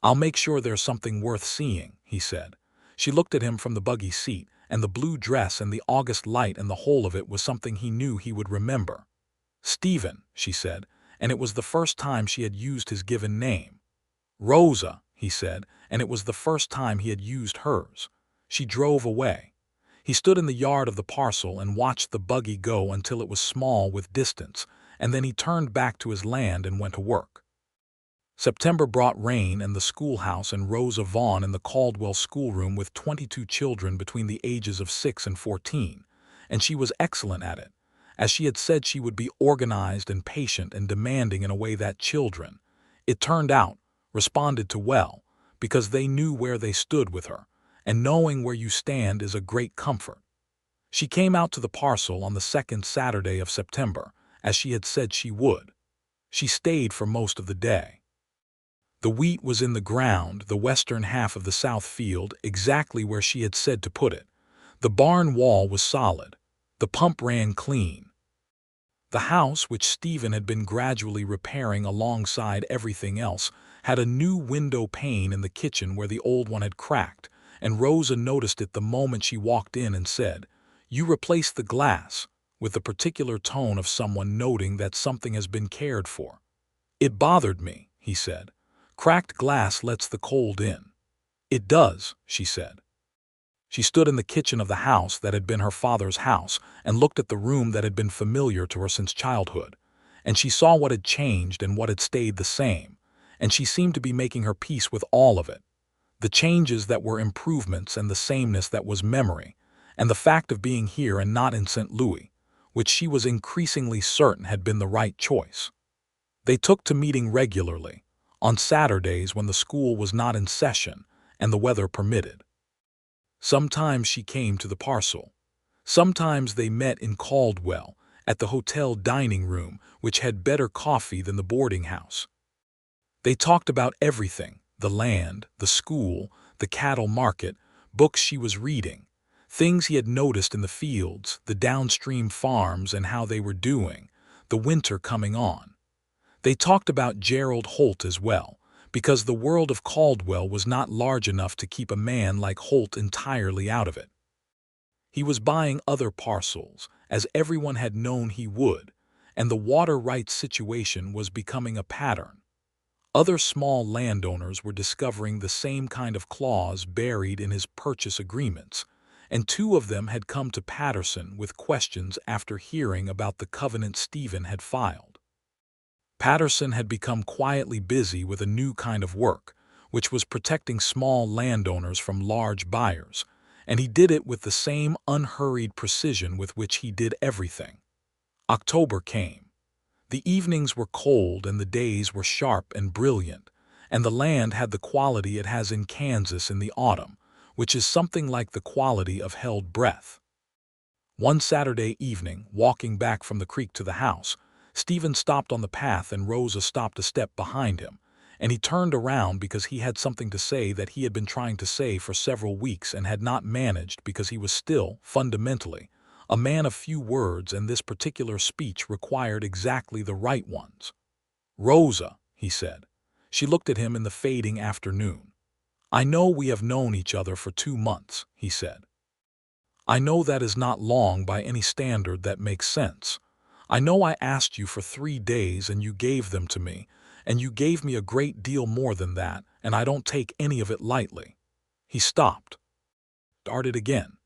S1: I'll make sure there's something worth seeing," he said. She looked at him from the buggy seat, and the blue dress and the August light and the whole of it was something he knew he would remember. "Stephen," she said, and it was the first time she had used his given name. "Rosa," he said, and it was the first time he had used hers. She drove away. He stood in the yard of the parcel and watched the buggy go until it was small with distance, and then he turned back to his land and went to work. September brought rain and the schoolhouse and Rosa Vaughn in the Caldwell schoolroom with 22 children between the ages of 6 and 14, and she was excellent at it. As she had said, she would be organized and patient and demanding in a way that children, it turned out, responded to well, because they knew where they stood with her, and knowing where you stand is a great comfort. She came out to the parcel on the second Saturday of September, as she had said she would. She stayed for most of the day. The wheat was in the ground, the western half of the south field, exactly where she had said to put it. The barn wall was solid. The pump ran clean. The house, which Stephen had been gradually repairing alongside everything else, had a new window pane in the kitchen where the old one had cracked, and Rosa noticed it the moment she walked in and said, "You replaced the glass," with the particular tone of someone noting that something has been cared for. "It bothered me," he said. "Cracked glass lets the cold in." "It does," she said. She stood in the kitchen of the house that had been her father's house and looked at the room that had been familiar to her since childhood, and she saw what had changed and what had stayed the same, and she seemed to be making her peace with all of it. The changes that were improvements and the sameness that was memory, and the fact of being here and not in St. Louis, which she was increasingly certain had been the right choice. They took to meeting regularly, on Saturdays when the school was not in session and the weather permitted. Sometimes she came to the parcel. Sometimes they met in Caldwell, at the hotel dining room, which had better coffee than the boarding house. They talked about everything, the land, the school, the cattle market, books she was reading, things he had noticed in the fields, the downstream farms and how they were doing, the winter coming on. They talked about Gerald Holt as well, because the world of Caldwell was not large enough to keep a man like Holt entirely out of it. He was buying other parcels, as everyone had known he would, and the water rights situation was becoming a pattern. Other small landowners were discovering the same kind of clause buried in his purchase agreements, and 2 of them had come to Patterson with questions after hearing about the covenant Stephen had filed. Patterson had become quietly busy with a new kind of work, which was protecting small landowners from large buyers, and he did it with the same unhurried precision with which he did everything. October came. The evenings were cold and the days were sharp and brilliant, and the land had the quality it has in Kansas in the autumn, which is something like the quality of held breath. One Saturday evening, walking back from the creek to the house, Stephen stopped on the path and Rosa stopped a step behind him, and he turned around because he had something to say that he had been trying to say for several weeks and had not managed because he was still, fundamentally, a man of few words, and this particular speech required exactly the right ones. "Rosa," he said. She looked at him in the fading afternoon. "I know we have known each other for 2 months," he said. I know that is not long by any standard that makes sense. I know I asked you for 3 days and you gave them to me, and you gave me a great deal more than that, and I don't take any of it lightly." He stopped, started again.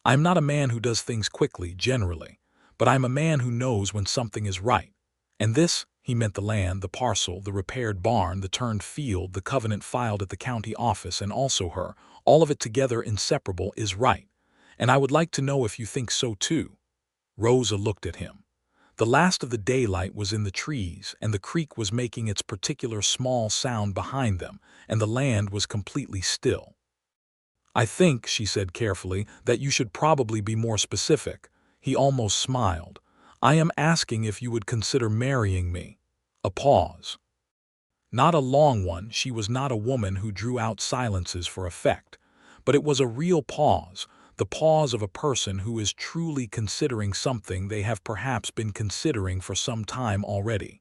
S1: "I'm not a man who does things quickly, generally, but I'm a man who knows when something is right. And this," he meant the land, the parcel, the repaired barn, the turned field, the covenant filed at the county office, and also her, all of it together inseparable, "is right. And I would like to know if you think so too." Rosa looked at him. The last of the daylight was in the trees, and the creek was making its particular small sound behind them, and the land was completely still. "I think," she said carefully, "that you should probably be more specific." He almost smiled. "I am asking if you would consider marrying me." A pause. Not a long one. She was not a woman who drew out silences for effect. But it was a real pause, the pause of a person who is truly considering something they have perhaps been considering for some time already.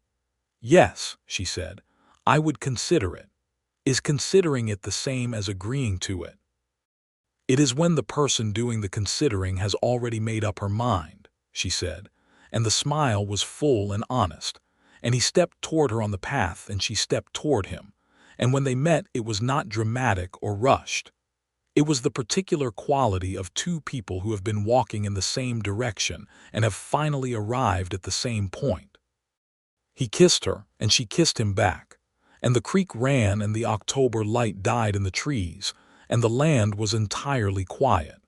S1: "Yes," she said, "I would consider it." Is considering it the same as agreeing to it? "It is when the person doing the considering has already made up her mind," she said, and the smile was full and honest. And he stepped toward her on the path, and she stepped toward him. And when they met, it was not dramatic or rushed. It was the particular quality of two people who have been walking in the same direction and have finally arrived at the same point. He kissed her, and she kissed him back. And the creek ran, and the October light died in the trees, and the land was entirely quiet.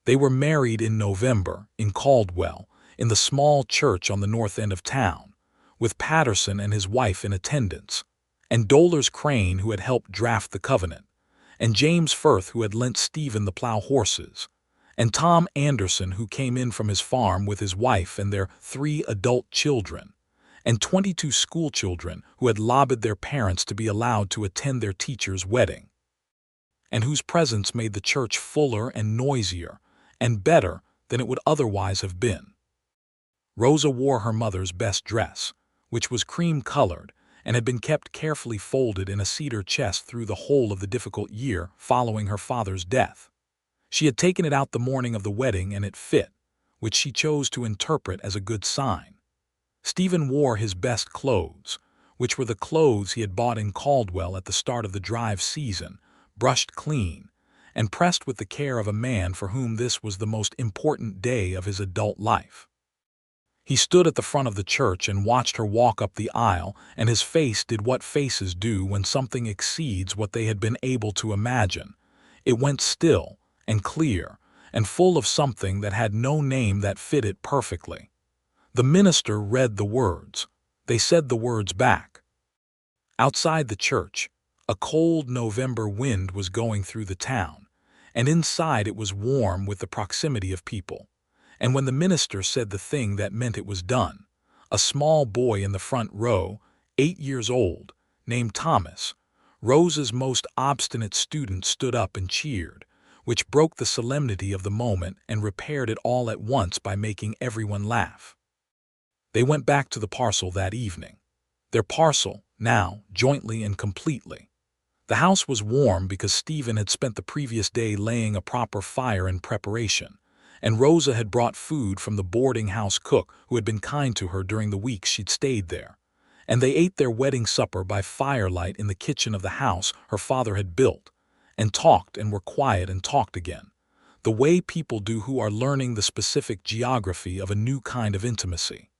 S1: They were married in November, in Caldwell, in the small church on the north end of town, with Patterson and his wife in attendance, and Dolores Crane, who had helped draft the covenant, and James Firth, who had lent Stephen the plow horses, and Tom Anderson, who came in from his farm with his wife and their 3 adult children, and 22 schoolchildren who had lobbied their parents to be allowed to attend their teacher's wedding, and whose presence made the church fuller and noisier and better than it would otherwise have been. Rosa wore her mother's best dress, which was cream-colored and had been kept carefully folded in a cedar chest through the whole of the difficult year following her father's death. She had taken it out the morning of the wedding, and it fit, which she chose to interpret as a good sign. Stephen wore his best clothes, which were the clothes he had bought in Caldwell at the start of the drive season, brushed clean, and pressed with the care of a man for whom this was the most important day of his adult life. He stood at the front of the church and watched her walk up the aisle, and his face did what faces do when something exceeds what they had been able to imagine. It went still and clear and full of something that had no name that fit it perfectly. The minister read the words. They said the words back. Outside the church, a cold November wind was going through the town, and inside it was warm with the proximity of people. And when the minister said the thing that meant it was done, a small boy in the front row, 8 years old, named Thomas, Rosa's most obstinate student, stood up and cheered, which broke the solemnity of the moment and repaired it all at once by making everyone laugh. They went back to the parcel that evening. Their parcel, now, jointly and completely. The house was warm because Stephen had spent the previous day laying a proper fire in preparation, and Rosa had brought food from the boarding house cook who had been kind to her during the weeks she'd stayed there. And they ate their wedding supper by firelight in the kitchen of the house her father had built, and talked and were quiet and talked again, the way people do who are learning the specific geography of a new kind of intimacy.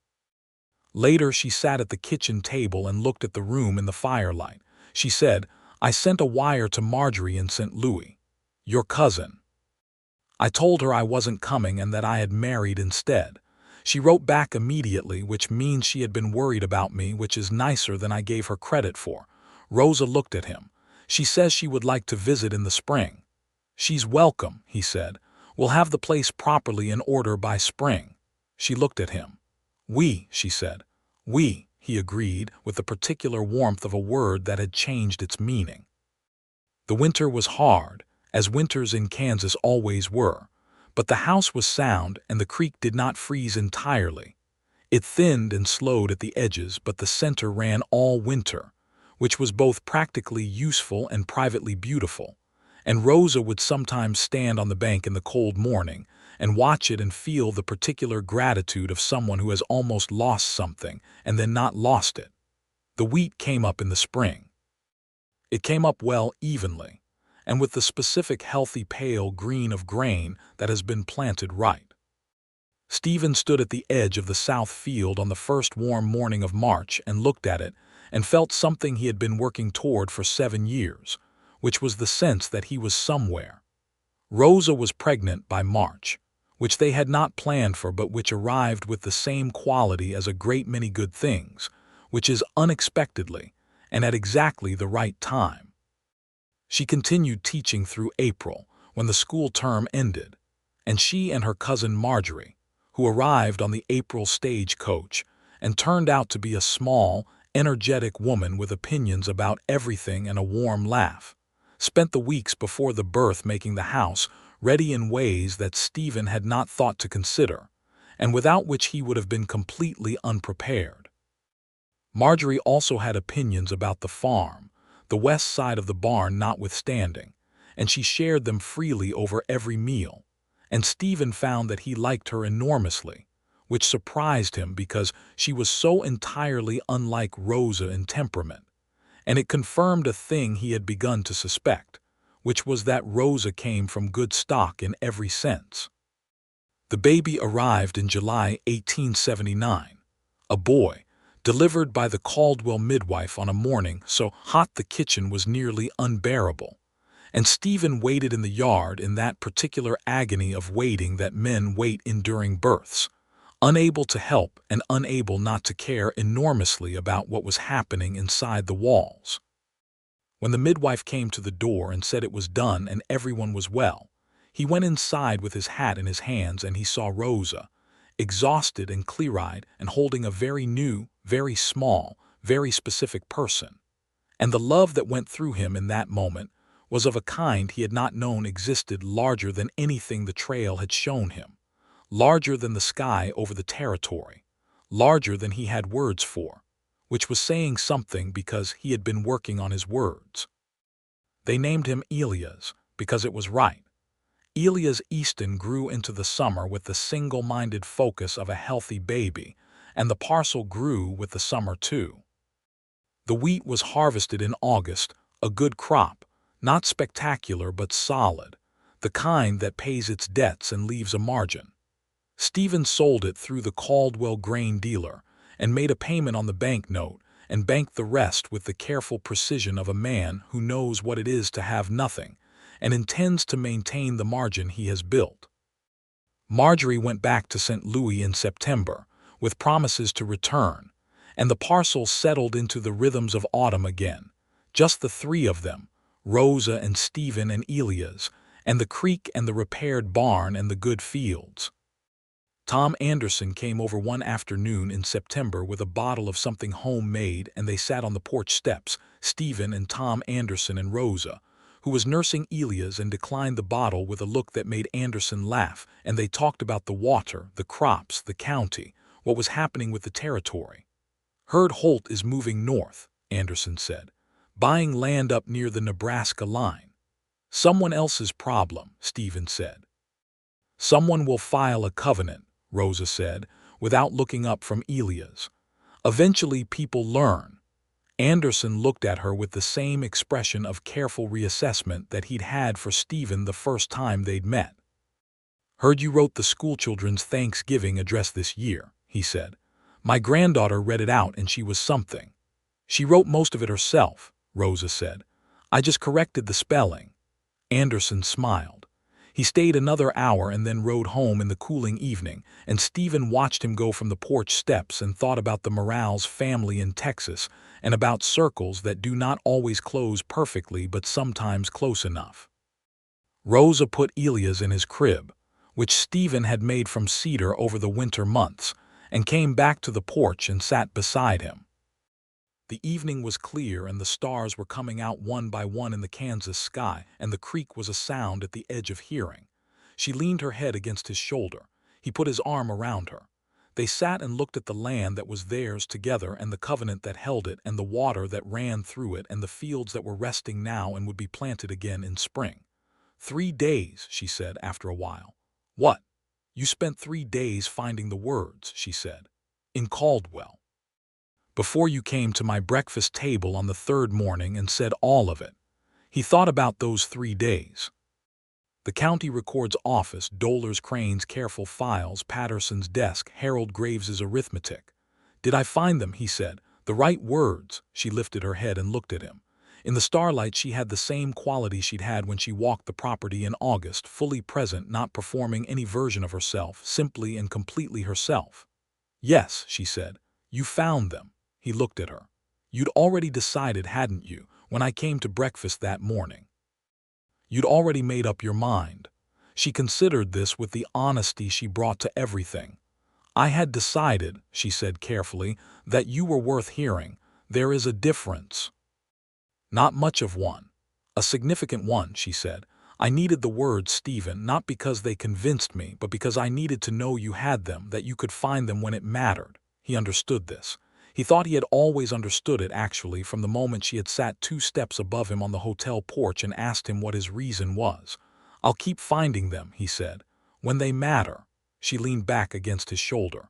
S1: Later, she sat at the kitchen table and looked at the room in the firelight. She said, "I sent a wire to Marjorie in St. Louis, your cousin. I told her I wasn't coming and that I had married instead. She wrote back immediately, which means she had been worried about me, which is nicer than I gave her credit for." Rosa looked at him. "She says she would like to visit in the spring." "She's welcome," he said. "We'll have the place properly in order by spring." She looked at him. "We," she said. "We," he agreed, with the particular warmth of a word that had changed its meaning. The winter was hard, as winters in Kansas always were, but the house was sound and the creek did not freeze entirely. It thinned and slowed at the edges, but the center ran all winter, which was both practically useful and privately beautiful, and Rosa would sometimes stand on the bank in the cold morning and watch it and feel the particular gratitude of someone who has almost lost something and then not lost it. The wheat came up in the spring. It came up well evenly, and with the specific healthy pale green of grain that has been planted right. Stephen stood at the edge of the south field on the first warm morning of March and looked at it and felt something he had been working toward for 7 years, which was the sense that he was somewhere. Rosa was pregnant by March, which they had not planned for but which arrived with the same quality as a great many good things, which is unexpectedly and at exactly the right time. She continued teaching through April, when the school term ended, and she and her cousin Marjorie, who arrived on the April stagecoach and turned out to be a small, energetic woman with opinions about everything and a warm laugh, spent the weeks before the birth making the house ready in ways that Stephen had not thought to consider, and without which he would have been completely unprepared. Marjorie also had opinions about the farm, the west side of the barn notwithstanding, and she shared them freely over every meal, and Stephen found that he liked her enormously, which surprised him because she was so entirely unlike Rosa in temperament, and it confirmed a thing he had begun to suspect, which was that Rosa came from good stock in every sense. The baby arrived in July 1879, a boy, delivered by the Caldwell midwife on a morning so hot the kitchen was nearly unbearable, and Stephen waited in the yard in that particular agony of waiting that men wait in during births, unable to help and unable not to care enormously about what was happening inside the walls. When the midwife came to the door and said it was done and everyone was well, he went inside with his hat in his hands and he saw Rosa, exhausted and clear-eyed and holding a very new, very small, very specific person. And the love that went through him in that moment was of a kind he had not known existed, larger than anything the trail had shown him, larger than the sky over the territory, larger than he had words for, which was saying something because he had been working on his words. They named him Elias because it was right. Elias Easton grew into the summer with the single-minded focus of a healthy baby, and the parcel grew with the summer too. The wheat was harvested in August, a good crop, not spectacular but solid, the kind that pays its debts and leaves a margin. Stephen sold it through the Caldwell grain dealer and made a payment on the bank note and banked the rest with the careful precision of a man who knows what it is to have nothing and intends to maintain the margin he has built. Marjorie went back to St. Louis in September with promises to return, and the parcel settled into the rhythms of autumn again, just the three of them, Rosa and Stephen and Elias, and the creek and the repaired barn and the good fields. Tom Anderson came over one afternoon in September with a bottle of something homemade, and they sat on the porch steps, Stephen and Tom Anderson and Rosa, who was nursing Elias, and declined the bottle with a look that made Anderson laugh, and they talked about the water, the crops, the county, what was happening with the territory. "Heard Holt is moving north," Anderson said, "buying land up near the Nebraska line." "Someone else's problem," Stephen said. "Someone will file a covenant," Rosa said, without looking up from Elias. "Eventually people learn." Anderson looked at her with the same expression of careful reassessment that he'd had for Stephen the first time they'd met. "Heard you wrote the schoolchildren's Thanksgiving address this year," he said. "My granddaughter read it out and she was something." "She wrote most of it herself," Rosa said. "I just corrected the spelling." Anderson smiled. He stayed another hour and then rode home in the cooling evening, and Stephen watched him go from the porch steps and thought about the Morales family in Texas and about circles that do not always close perfectly but sometimes close enough. Rosa put Elias in his crib, which Stephen had made from cedar over the winter months, and came back to the porch and sat beside him. The evening was clear and the stars were coming out one by one in the Kansas sky, and the creek was a sound at the edge of hearing. She leaned her head against his shoulder. He put his arm around her. They sat and looked at the land that was theirs together, and the covenant that held it, and the water that ran through it, and the fields that were resting now and would be planted again in spring. 3 days, she said after a while. What? You spent 3 days finding the words, she said. In Caldwell. Before you came to my breakfast table on the third morning and said all of it. He thought about those 3 days. The county record's office, Dolar's Crane's careful files, Patterson's desk, Harold Graves's arithmetic. Did I find them, he said. The right words. She lifted her head and looked at him. In the starlight she had the same quality she'd had when she walked the property in August, fully present, not performing any version of herself, simply and completely herself. Yes, she said. You found them. He looked at her. You'd already decided, hadn't you, when I came to breakfast that morning? You'd already made up your mind. She considered this with the honesty she brought to everything. I had decided, she said carefully, that you were worth hearing. There is a difference. Not much of one. A significant one, she said. I needed the words, Stephen, not because they convinced me, but because I needed to know you had them, that you could find them when it mattered. He understood this. He thought he had always understood it, actually, from the moment she had sat 2 steps above him on the hotel porch and asked him what his reason was. I'll keep finding them, he said. When they matter. She leaned back against his shoulder.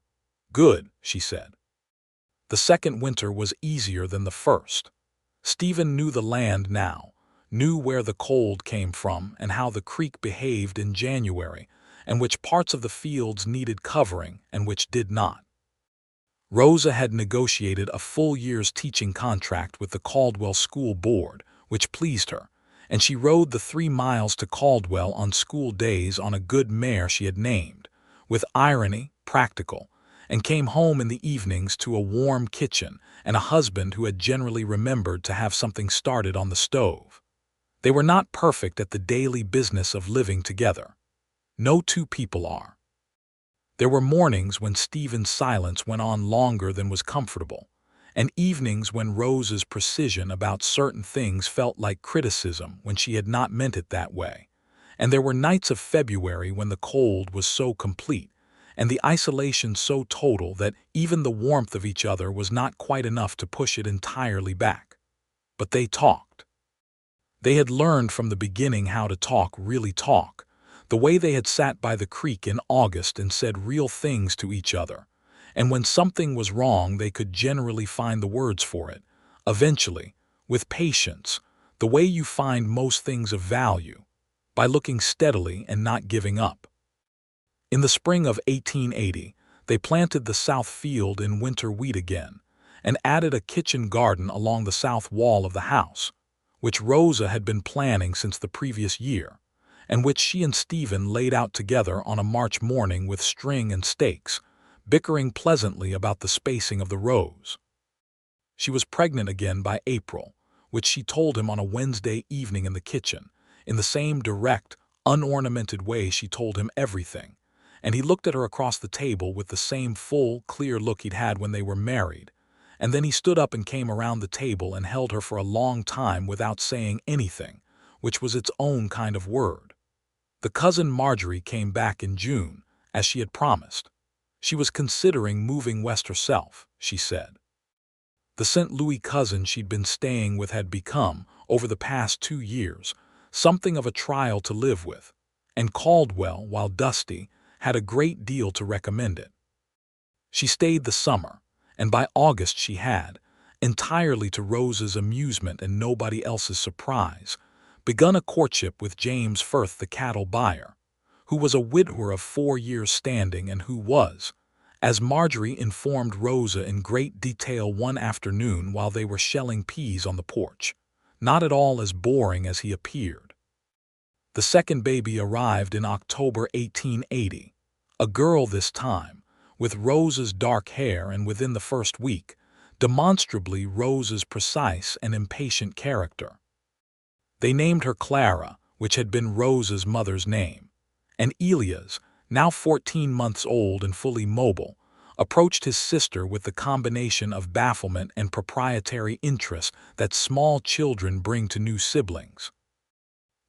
S1: Good, she said. The second winter was easier than the first. Stephen knew the land now, knew where the cold came from and how the creek behaved in January, and which parts of the fields needed covering and which did not. Rosa had negotiated a full year's teaching contract with the Caldwell School Board, which pleased her, and she rode the 3 miles to Caldwell on school days on a good mare she had named, with irony, practical, and came home in the evenings to a warm kitchen and a husband who had generally remembered to have something started on the stove. They were not perfect at the daily business of living together. No 2 people are. There were mornings when Stephen's silence went on longer than was comfortable, and evenings when Rosa's precision about certain things felt like criticism when she had not meant it that way, and there were nights of February when the cold was so complete and the isolation so total that even the warmth of each other was not quite enough to push it entirely back. But they talked. They had learned from the beginning how to talk, really talk, the way they had sat by the creek in August and said real things to each other, and when something was wrong they could generally find the words for it, eventually, with patience, the way you find most things of value, by looking steadily and not giving up. In the spring of 1880, they planted the south field in winter wheat again, and added a kitchen garden along the south wall of the house, which Rosa had been planning since the previous year, and which she and Stephen laid out together on a March morning with string and stakes, bickering pleasantly about the spacing of the rows. She was pregnant again by April, which she told him on a Wednesday evening in the kitchen, in the same direct, unornamented way she told him everything, and he looked at her across the table with the same full, clear look he'd had when they were married, and then he stood up and came around the table and held her for a long time without saying anything, which was its own kind of word. The cousin Marjorie came back in June, as she had promised. She was considering moving west herself, she said. The St. Louis cousin she'd been staying with had become, over the past 2 years, something of a trial to live with, and Caldwell, while dusty, had a great deal to recommend it. She stayed the summer, and by August she had, entirely to Rosa's amusement and nobody else's surprise, begun a courtship with James Firth, the cattle buyer, who was a widower of 4 years' standing and who was, as Marjorie informed Rosa in great detail one afternoon while they were shelling peas on the porch, not at all as boring as he appeared. The second baby arrived in October 1880, a girl this time, with Rosa's dark hair and within the first week, demonstrably Rosa's precise and impatient character. They named her Clara, which had been Rosa's mother's name, and Elias, now 14 months old and fully mobile, approached his sister with the combination of bafflement and proprietary interest that small children bring to new siblings.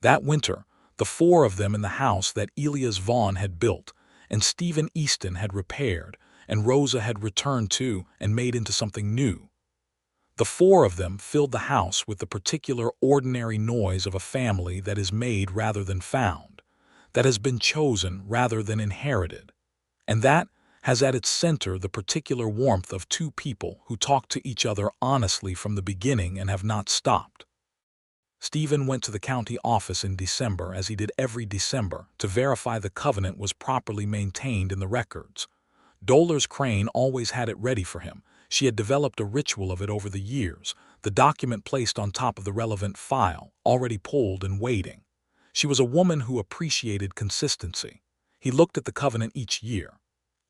S1: That winter, the 4 of them in the house that Rosa Vaughn had built, and Stephen Easton had repaired, and Rosa had returned to and made into something new. The four of them filled the house with the particular ordinary noise of a family that is made rather than found, that has been chosen rather than inherited, and that has at its center the particular warmth of two people who talk to each other honestly from the beginning and have not stopped. Stephen went to the county office in December, as he did every December, to verify the covenant was properly maintained in the records. Dolores Crane always had it ready for him. She had developed a ritual of it over the years, the document placed on top of the relevant file, already pulled and waiting. She was a woman who appreciated consistency. He looked at the covenant each year.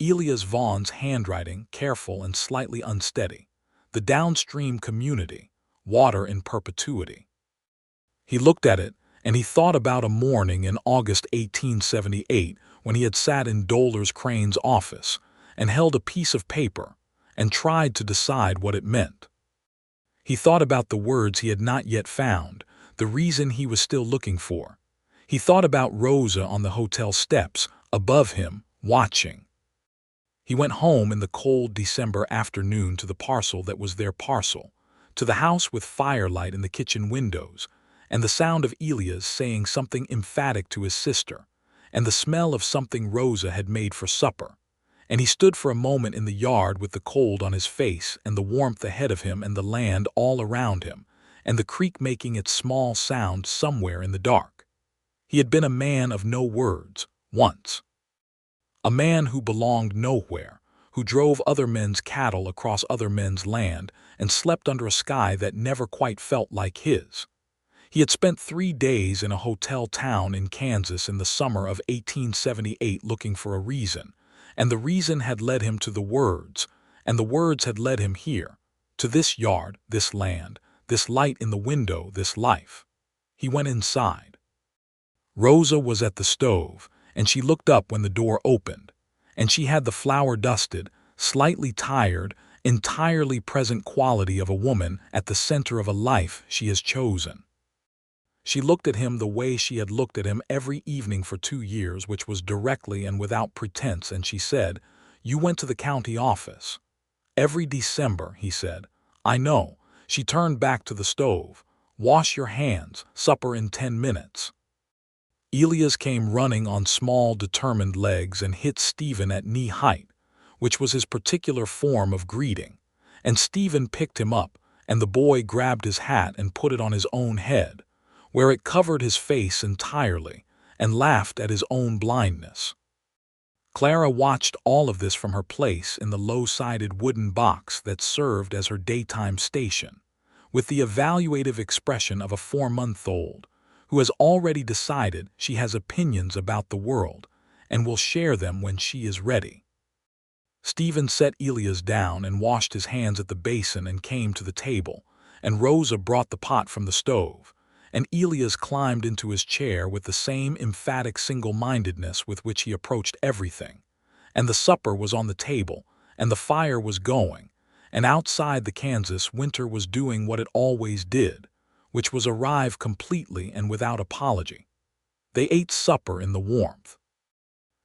S1: Elias Vaughn's handwriting, careful and slightly unsteady. The downstream community, water in perpetuity. He looked at it, and he thought about a morning in August 1878 when he had sat in Dolores Crane's office and held a piece of paper and tried to decide what it meant. He thought about the words he had not yet found, the reason he was still looking for. He thought about Rosa on the hotel steps, above him, watching. He went home in the cold December afternoon to the parcel that was their parcel, to the house with firelight in the kitchen windows, and the sound of Elias saying something emphatic to his sister, and the smell of something Rosa had made for supper. And he stood for a moment in the yard with the cold on his face and the warmth ahead of him and the land all around him, and the creek making its small sound somewhere in the dark. He had been a man of no words, once. A man who belonged nowhere, who drove other men's cattle across other men's land and slept under a sky that never quite felt like his. He had spent 3 days in a hotel town in Kansas in the summer of 1878 looking for a reason, and the reason had led him to the words, and the words had led him here, to this yard, this land, this light in the window, this life. He went inside. Rosa was at the stove, and she looked up when the door opened, and she had the flour-dusted, slightly tired, entirely present quality of a woman at the center of a life she has chosen. She looked at him the way she had looked at him every evening for 2 years, which was directly and without pretense, and she said, "You went to the county office." "Every December," he said. "I know." She turned back to the stove. "Wash your hands, supper in 10 minutes." Elias came running on small, determined legs and hit Stephen at knee height, which was his particular form of greeting, and Stephen picked him up, and the boy grabbed his hat and put it on his own head, where it covered his face entirely, and laughed at his own blindness. Clara watched all of this from her place in the low-sided wooden box that served as her daytime station, with the evaluative expression of a 4-month-old who has already decided she has opinions about the world and will share them when she is ready. Stephen set Elias down and washed his hands at the basin and came to the table, and Rosa brought the pot from the stove, and Elias climbed into his chair with the same emphatic single-mindedness with which he approached everything, and the supper was on the table, and the fire was going, and outside the Kansas winter was doing what it always did, which was arrive completely and without apology. They ate supper in the warmth.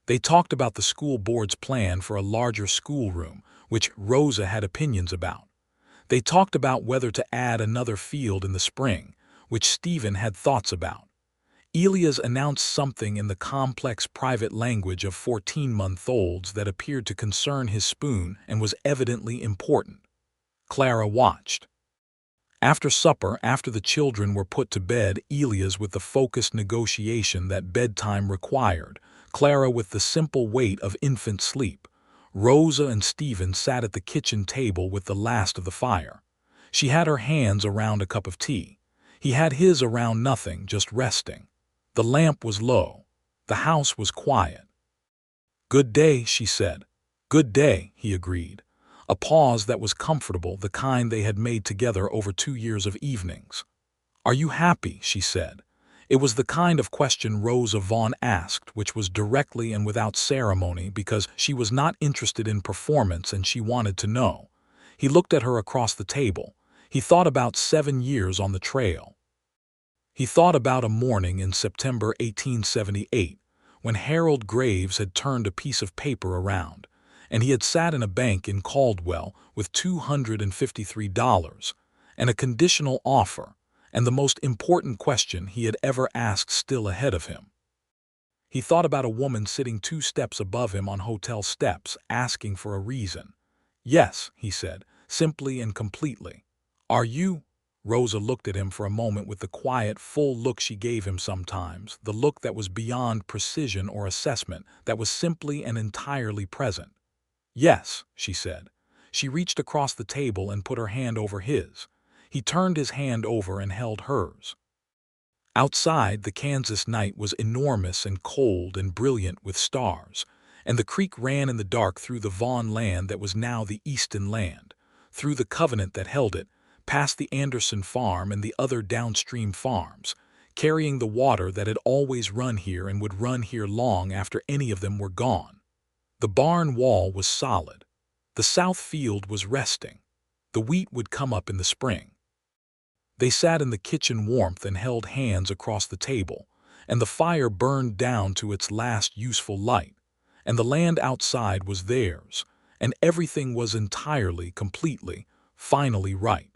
S1: They talked about the school board's plan for a larger schoolroom, which Rosa had opinions about. They talked about whether to add another field in the spring, which Stephen had thoughts about. Elias announced something in the complex private language of 14-month-olds that appeared to concern his spoon and was evidently important. Clara watched. After supper, after the children were put to bed, Elias with the focused negotiation that bedtime required, Clara with the simple weight of infant sleep, Rosa and Stephen sat at the kitchen table with the last of the fire. She had her hands around a cup of tea. He had his around nothing, just resting. The lamp was low. The house was quiet. "Good day," she said. "Good day," he agreed. A pause that was comfortable, the kind they had made together over 2 years of evenings. "Are you happy?" she said. It was the kind of question Rosa Vaughn asked, which was directly and without ceremony, because she was not interested in performance and she wanted to know. He looked at her across the table. He thought about 7 years on the trail. He thought about a morning in September 1878, when Harold Graves had turned a piece of paper around, and he had sat in a bank in Caldwell with $253, and a conditional offer, and the most important question he had ever asked still ahead of him. He thought about a woman sitting 2 steps above him on hotel steps, asking for a reason. "Yes," he said, simply and completely. "Are you?" Rosa looked at him for a moment with the quiet, full look she gave him sometimes, the look that was beyond precision or assessment, that was simply and entirely present. "Yes," she said. She reached across the table and put her hand over his. He turned his hand over and held hers. Outside, the Kansas night was enormous and cold and brilliant with stars, and the creek ran in the dark through the Vaughn land that was now the Easton land, through the covenant that held it, past the Anderson farm and the other downstream farms, carrying the water that had always run here and would run here long after any of them were gone. The barn wall was solid. The south field was resting. The wheat would come up in the spring. They sat in the kitchen warmth and held hands across the table, and the fire burned down to its last useful light, and the land outside was theirs, and everything was entirely, completely, finally right.